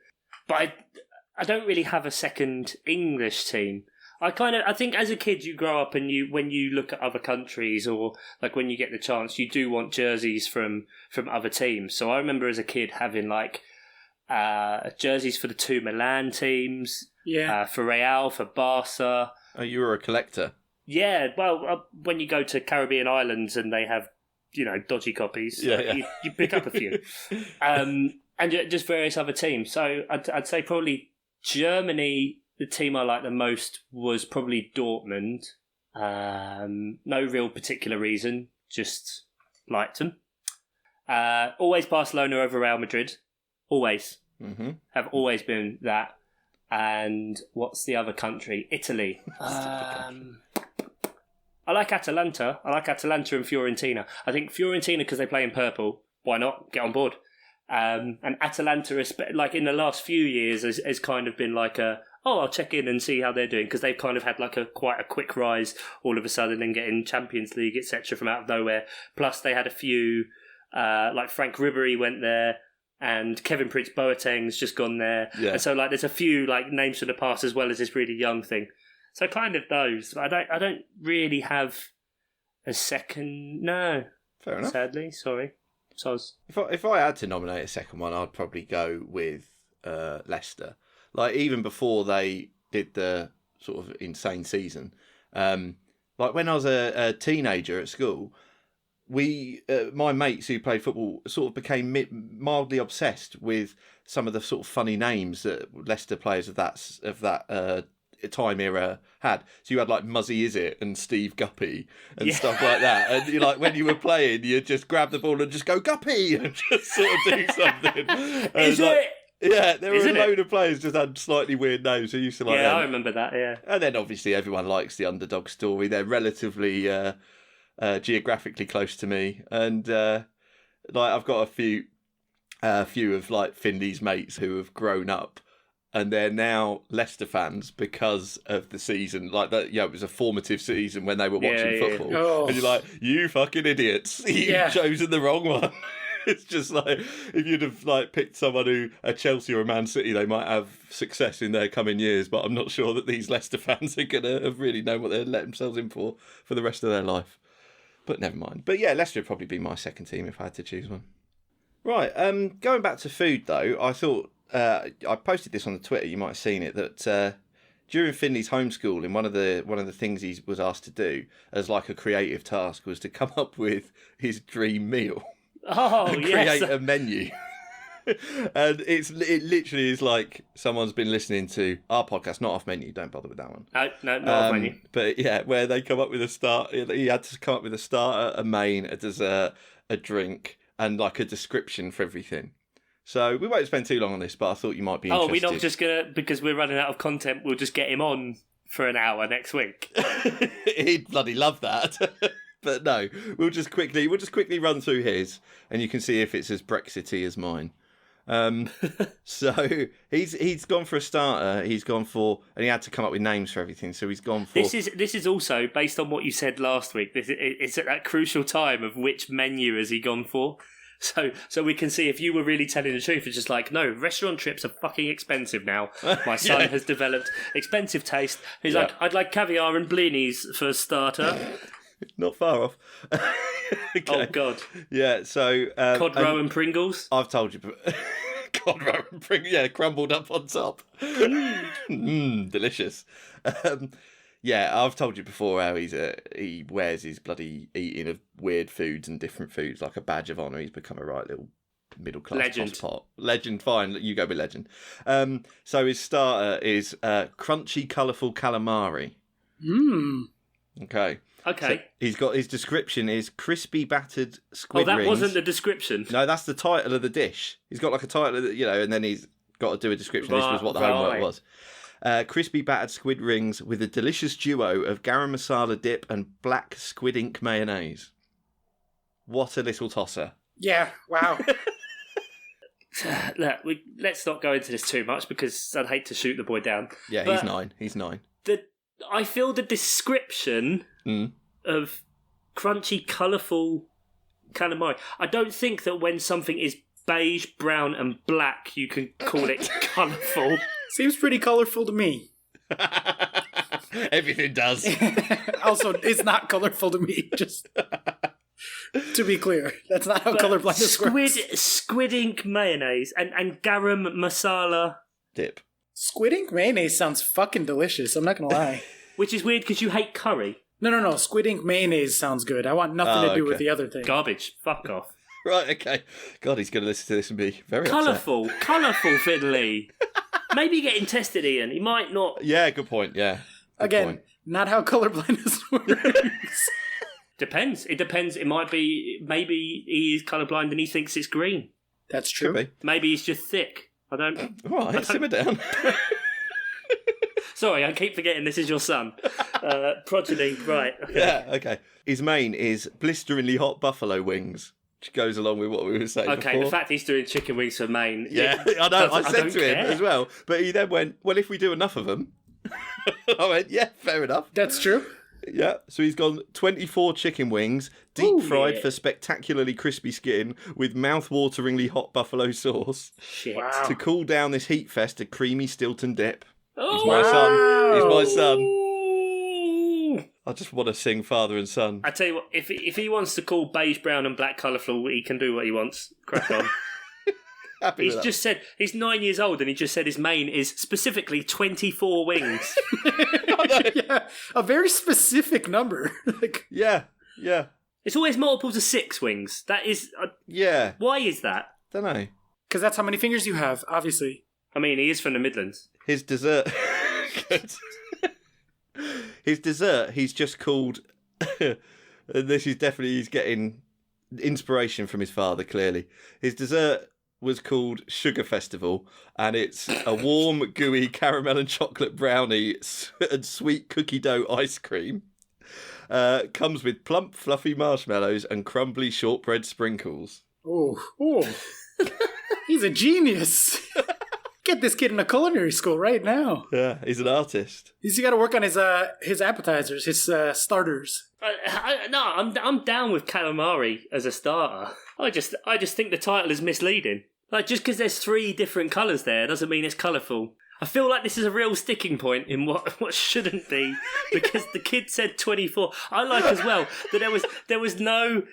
But I don't really have a second English team. I think as a kid you grow up and when you look at other countries or like when you get the chance, you do want jerseys from other teams. So I remember as a kid having like jerseys for the 2 Milan teams, for Real, for Barca. Oh, you were a collector. Yeah, well, when you go to Caribbean islands and they have, dodgy copies, you pick up a few. And just various other teams. So I'd say probably Germany, the team I liked the most was probably Dortmund. No real particular reason, just liked them. Always Barcelona over Real Madrid. Always. Mm-hmm. Have always been that. And what's the other country? Italy. I like Atalanta. I like Atalanta and Fiorentina. I think Fiorentina, because they play in purple, why not? Get on board. And Atalanta, like in the last few years, has kind of been like I'll check in and see how they're doing, because they've kind of had like quite a quick rise all of a sudden and getting Champions League, etc. from out of nowhere. Plus they had a few, like Frank Ribery went there, and Kevin Prince Boateng's just gone there. Yeah. And so like there's a few like names from the past as well as this really young thing. So kind of those. I don't really have a second. No. Fair enough. Sadly, sorry. So if I had to nominate a second one, I'd probably go with Leicester. like even before they did the sort of insane season, like when I was a teenager at school, my mates who played football sort of became mildly obsessed with some of the sort of funny names that Leicester players of that time era had. So you had like Muzzy Izzet and Steve Guppy and stuff like that. And you like when you were playing, you'd just grab the ball and just go Guppy and just sort of do something. Is it? Yeah, there were a load of players just had slightly weird names. So you used to like them. I remember that. Yeah, and then obviously everyone likes the underdog story. They're relatively geographically close to me, and like I've got a few of like Finley's mates who have grown up. And they're now Leicester fans because of the season. Like that, it was a formative season when they were watching football. Oh. And you're like, you fucking idiots! You've chosen the wrong one. It's just like if you'd have like picked someone who a Chelsea or a Man City, they might have success in their coming years. But I'm not sure that these Leicester fans are gonna have really known what they're letting themselves in for the rest of their life. But never mind. But yeah, Leicester would probably be my second team if I had to choose one. Right. Going back to food though, I thought. I posted this on the Twitter. You might have seen it. That during Finley's homeschooling, one of the things he was asked to do as like a creative task was to come up with his dream meal. Oh, and yes. create a menu. And it literally is like someone's been listening to our podcast, not Off Menu. Don't bother with that one. No, not Off Menu. But yeah, where they come up with a start. He had to come up with a starter, a main, a dessert, a drink, and like a description for everything. So we won't spend too long on this, but I thought you might be interested. Oh, we're not just going to, because we're running out of content, we'll just get him on for an hour next week. He'd bloody love that. But no, we'll just quickly run through his, and you can see if it's as Brexity as mine. So he's gone for a starter. He's gone for, and he had to come up with names for everything. So he's gone for. This is also based on what you said last week. It's at that crucial time of which menu has he gone for. So we can see if you were really telling the truth. It's just like, no, restaurant trips are fucking expensive now. My son has developed expensive taste. He's like, I'd like caviar and blinis for a starter. Not far off. Okay. Oh, God. Yeah, so... Cod roe and Pringles? I've told you. Cod roe and Pringles, crumbled up on top. Delicious. Yeah, I've told you before how he wears his bloody eating of weird foods and different foods like a badge of honour. He's become a right little middle-class tosspot. Legend, fine. You go with legend. So his starter is crunchy, colourful calamari. Okay. Okay. So he's got his description is crispy battered squid rings. Oh, that rings. wasn't the description. No, that's the title of the dish. He's got like a title, and then he's got to do a description. This was what the homework was. Crispy battered squid rings with a delicious duo of garam masala dip and black squid ink mayonnaise. What a little tosser. Yeah, wow. Look, let's not go into this too much because I'd hate to shoot the boy down. Yeah, but He's nine. I feel the description of crunchy, colourful calamari. I don't think that when something is beige, brown and black, you can call it colourful. Seems pretty colourful to me. Everything does. Also, it's not colourful to me, just to be clear. That's not how colourblindness works. Squid ink mayonnaise and garam masala dip. Squid ink mayonnaise sounds fucking delicious, I'm not going to lie. Which is weird because you hate curry. No. Squid ink mayonnaise sounds good. I want nothing to do with the other thing. Garbage. Fuck off. Right, okay. God, he's going to listen to this and be very colourful. upset. Colourful, Finley. Maybe getting tested, Ian. He might not... Yeah, good point, yeah. Again, not how colourblindness works. Depends. It depends. It might be... Maybe he is colourblind and he thinks it's green. That's true. Maybe he's just thick. I don't... All right, simmer down. Sorry, I keep forgetting this is your son. Progeny, right. Okay. Yeah, okay. His main is blisteringly hot buffalo wings, which goes along with what we were saying before. Okay, the fact he's doing chicken wings for Maine. Yeah, I know. I said to him as well, but he then went, well, if we do enough of them. I went, yeah, fair enough. That's true. Yeah, so he's gone 24 chicken wings, deep fried for spectacularly crispy skin with mouth-wateringly hot buffalo sauce. Shit. Wow. To cool down this heat fest, a creamy Stilton dip. Oh, He's my son. He's my son. I just want to sing father and son. I tell you what, if he wants to call beige, brown and black colourful, he can do what he wants. Crack on. Happy He's with just said he's 9 years old, and he just said his main is specifically 24 wings. Yeah, a very specific number. Like, that. Yeah. It's always multiples of 6 wings. That is, Yeah. why is that? Don't know. because that's how many fingers you have, obviously. I mean, he is from the Midlands. His dessert. Good. His dessert, he's just called. And this is definitely, he's getting inspiration from his father, clearly. His dessert was called Sugar Festival, and it's a warm, gooey caramel and chocolate brownie and sweet cookie dough ice cream. Comes with plump, fluffy marshmallows and crumbly shortbread sprinkles. Oh. He's a genius. Get this kid in a culinary school right now. Yeah, he's an artist. He's got to work on his appetizers, his starters. I'm down with calamari as a starter. I just think the title is misleading. Like, just because there's 3 different colours there doesn't mean it's colourful. I feel like this is a real sticking point in what shouldn't be, because the kid said 24. I like as well that there was no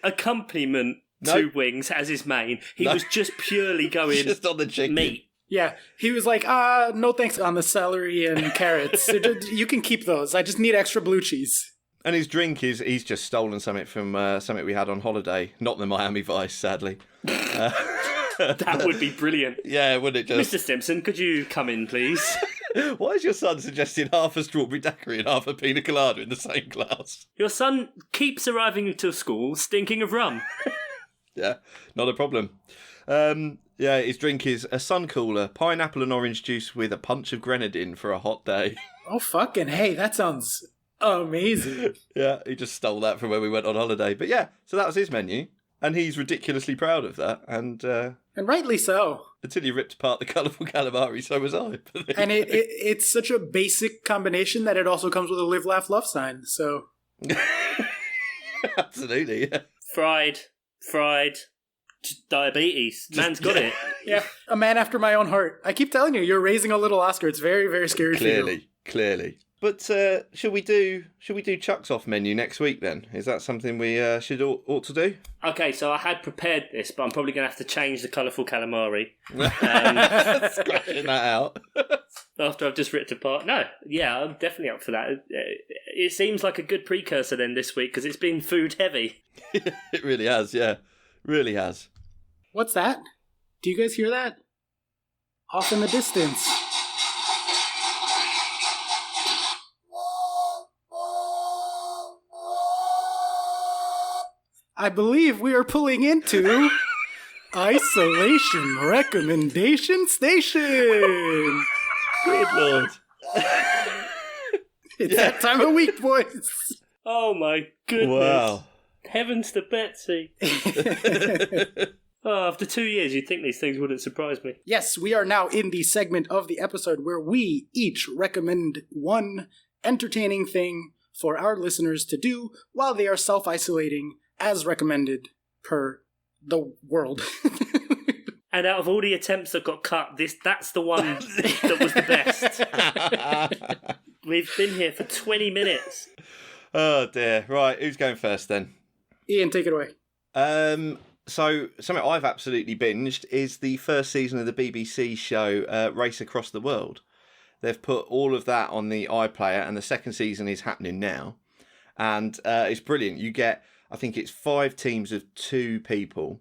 accompaniment to wings as his main. He was just purely going just on the chicken. Meat. Yeah, he was like, no thanks on the celery and carrots. You can keep those. I just need extra blue cheese. And his drink is, he's just stolen something from something we had on holiday. Not the Miami Vice, sadly. That would be brilliant. Yeah, wouldn't it just? Mr. Simpson, could you come in, please? Why is your son suggesting half a strawberry daiquiri and half a pina colada in the same glass? Your son keeps arriving to school stinking of rum. Yeah, not a problem. Yeah, his drink is a sun cooler, pineapple and orange juice with a punch of grenadine for a hot day. Oh, fucking hey, that sounds amazing. Yeah, he just stole that from when we went on holiday. But yeah, so that was his menu. And he's ridiculously proud of that. And rightly so. Until he ripped apart the colourful calamari, so was I. And it's such a basic combination that it also comes with a live, laugh, love sign. So absolutely, yeah. Fried, diabetes. Man's got it. Yeah, a man after my own heart. I keep telling you, you're raising a little Oscar. It's very, very scary for you. Clearly. But should we do Chuck's off menu next week then? Is that something we should ought to do? Okay, so I had prepared this, but I'm probably going to have to change the colourful calamari. Scratching that out. After I've just ripped apart. No, yeah, I'm definitely up for that. It seems like a good precursor then this week, because it's been food heavy. It really has, yeah. Really has. What's that? Do you guys hear that? Off in the distance. I believe we are pulling into Isolation Recommendation Station. Good Lord. It's that time of week, boys. Oh my goodness. Wow. Heavens to Betsy. After 2 years, you'd think these things wouldn't surprise me. Yes, we are now in the segment of the episode where we each recommend one entertaining thing for our listeners to do while they are self-isolating as recommended per the world. And out of all the attempts that got cut, that's the one that was the best. We've been here for 20 minutes. Oh dear. Right, who's going first then? Ian, take it away. So something I've absolutely binged is the first season of the BBC show Race Across the World. They've put all of that on the iPlayer, and the second season is happening now. And it's brilliant. You get, I think it's 5 teams of 2 people.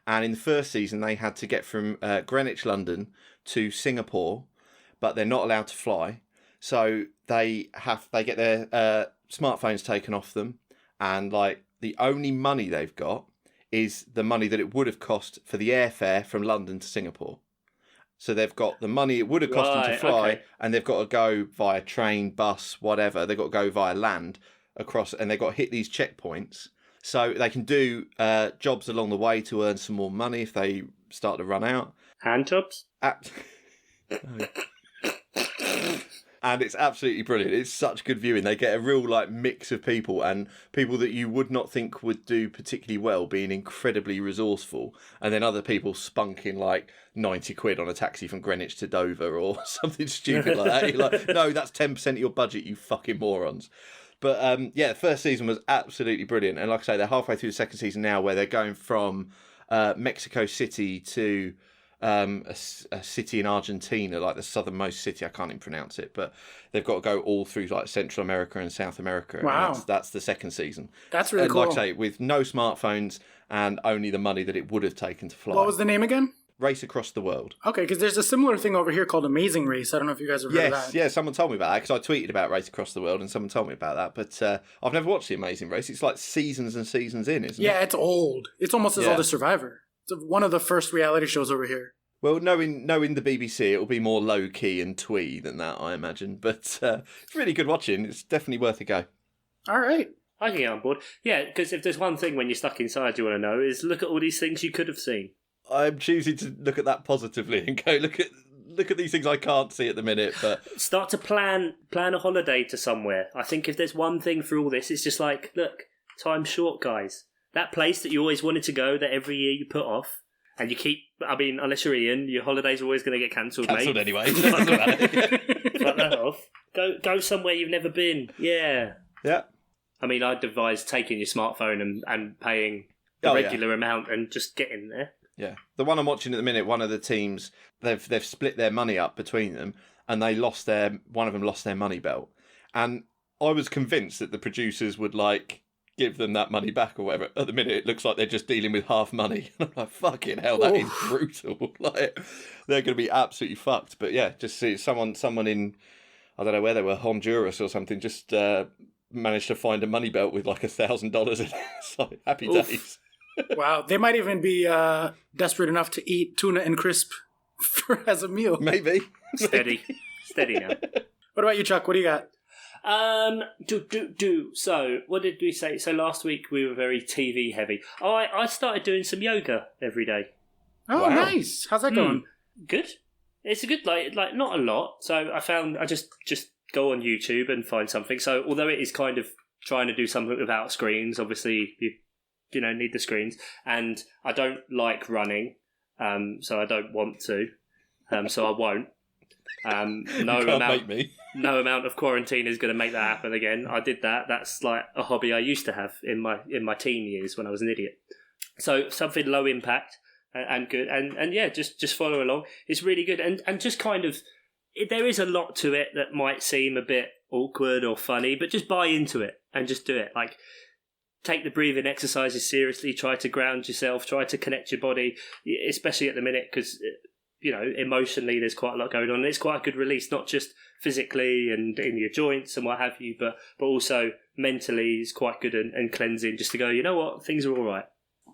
And in the first season, they had to get from Greenwich, London to Singapore, but they're not allowed to fly. So they get their smartphones taken off them, and like the only money they've got is the money that it would have cost for the airfare from London to Singapore. So they've got the money it would have cost them to fly, and they've got to go via train, bus, whatever. They've got to go via land across, and they've got to hit these checkpoints. So they can do jobs along the way to earn some more money if they start to run out. Hand jobs? And it's absolutely brilliant. It's such good viewing. They get a real like mix of people, and people that you would not think would do particularly well, being incredibly resourceful, and then other people spunking like 90 quid on a taxi from Greenwich to Dover or something stupid like that. You're like, no, that's 10% of your budget, you fucking morons. But yeah, the first season was absolutely brilliant. And like I say, they're halfway through the second season now, where they're going from Mexico City to a city in Argentina, like the southernmost city. I can't even pronounce it, but they've got to go all through like Central America and South America. Wow. And that's the second season. That's really and cool. Like I say, with no smartphones and only the money that it would have taken to fly. What was the name again? Race Across the World. Okay, because there's a similar thing over here called Amazing Race. I don't know if you guys have heard of that. Yeah, someone told me about that because I tweeted about Race Across the World and someone told me about that. But I've never watched The Amazing Race. It's like seasons and seasons in, isn't it? Yeah, it's old. It's almost as old as Survivor. It's one of the first reality shows over here. Well, knowing the BBC, it'll be more low-key and twee than that, I imagine. But it's really good watching. It's definitely worth a go. All right. I can get on board. Yeah, because if there's one thing when you're stuck inside you want to know is look at all these things you could have seen. I'm choosing to look at that positively and go, look at these things I can't see at the minute. But start to plan a holiday to somewhere. I think if there's one thing for all this, it's just like, look, time's short, guys. That place that you always wanted to go, that every year you put off, and you keep, I mean, unless you're Ian, your holiday's always going to get cancelled, mate. Cancelled anyway. Fuck that off. Go somewhere you've never been. Yeah. Yeah. I mean, I'd advise taking your smartphone and paying the regular amount and just getting there. Yeah, the one I'm watching at the minute, one of the teams, they've split their money up between them, and one of them lost their money belt, and I was convinced that the producers would like give them that money back or whatever. At the minute, it looks like they're just dealing with half money. I'm like, fucking hell, that is brutal. Like, they're going to be absolutely fucked. But yeah, just see someone in, I don't know where they were, Honduras or something, just managed to find a money belt with like $1,000 in it. So happy days. Wow, they might even be desperate enough to eat tuna and crisp as a meal. Maybe. Steady now. What about you, Chuck? What do you got? So, what did we say? So last week we were very TV heavy. I started doing some yoga every day. Oh, wow. Nice. How's that going? Good. It's a good, like not a lot. So I found I just go on YouTube and find something. So although it is kind of trying to do something without screens, obviously you know, need the screens, and I don't like running, so I don't want to, so I won't. No amount of quarantine is going to make that happen again. I did that. That's like a hobby I used to have in my teen years when I was an idiot. So something low impact and good, and yeah, just follow along. It's really good, and just kind of, there is a lot to it that might seem a bit awkward or funny, but just buy into it and just do it. Like, take the breathing exercises seriously, try to ground yourself, try to connect your body, especially at the minute, because, you know, emotionally there's quite a lot going on. And it's quite a good release, not just physically and in your joints and what have you, but also mentally it's quite good and cleansing, just to go, you know what, things are all right.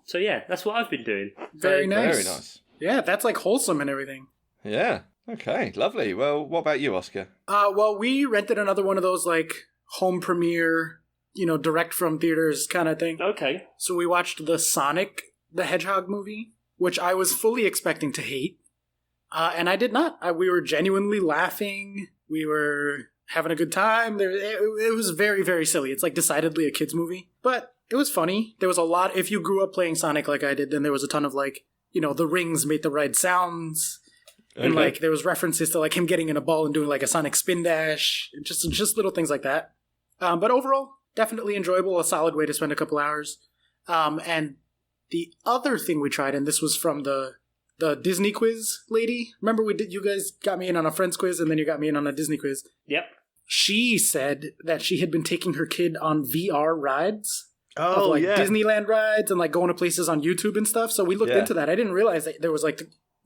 So yeah, that's what I've been doing. Very nice. Very nice. Yeah, that's like wholesome and everything. Yeah. Okay, lovely. Well, what about you, Oscar? Well, we rented another one of those like home premiere, you know, direct from theaters kind of thing. Okay. So we watched the Sonic the Hedgehog movie, which I was fully expecting to hate. And I did not. We were genuinely laughing. We were having a good time. It was very, very silly. It's like decidedly a kid's movie. But it was funny. There was a lot. If you grew up playing Sonic like I did, then there was a ton of like, you know, the rings made the right sounds. Okay. And like there was references to like him getting in a ball and doing like a Sonic spin dash. Just little things like that. But overall, definitely enjoyable, a solid way to spend a couple hours. And the other thing we tried, and this was from the Disney quiz lady. Remember you guys got me in on a Friends quiz and then you got me in on a Disney quiz. Yep. She said that she had been taking her kid on VR rides. Oh, of like yeah. Disneyland rides and like going to places on YouTube and stuff. So we looked into that. I didn't realize that there was like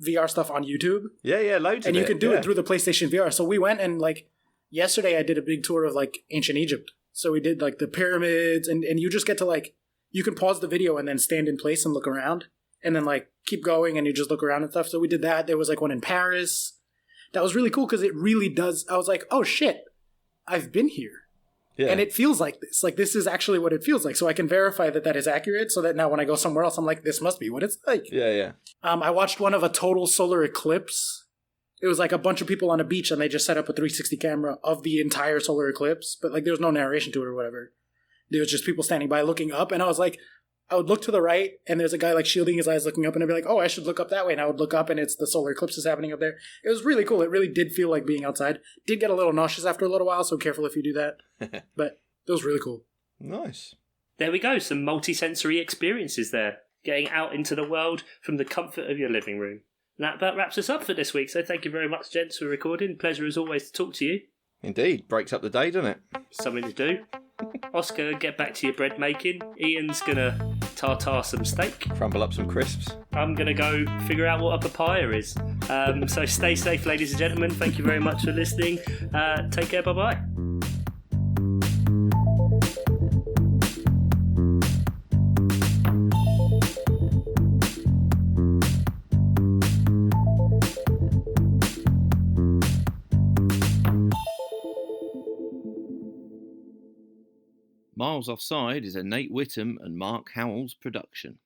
VR stuff on YouTube. Yeah, loads of it. And you could do it through the PlayStation VR. So we went and like yesterday I did a big tour of like ancient Egypt. So we did like the pyramids and you just get to like, you can pause the video and then stand in place and look around and then like keep going and you just look around and stuff. So we did that. There was like one in Paris. That was really cool because it really does. I was like, oh shit, I've been here. Yeah. And it feels like this. Like this is actually what it feels like. So I can verify that is accurate so that now when I go somewhere else, I'm like, this must be what it's like. Yeah. I watched one of a total solar eclipse. It was like a bunch of people on a beach and they just set up a 360 camera of the entire solar eclipse. But like there was no narration to it or whatever. There was just people standing by looking up. And I was like, I would look to the right and there's a guy like shielding his eyes looking up and I'd be like, oh, I should look up that way. And I would look up and it's the solar eclipse is happening up there. It was really cool. It really did feel like being outside. Did get a little nauseous after a little while, so careful if you do that. But it was really cool. Nice. There we go. Some multi-sensory experiences there. Getting out into the world from the comfort of your living room. that about wraps us up for this week. So thank you very much, gents, for recording. Pleasure as always to talk to you. Indeed, breaks up the day, doesn't it? Something to do. Oscar, get back to your bread making. Ian's gonna tartar some steak. Crumble up some crisps. I'm gonna go figure out what a papaya is. So stay safe, ladies and gentlemen. Thank you very much for listening. Take care. Bye bye. Miles Offside is a Nate Whittam and Mark Howells production.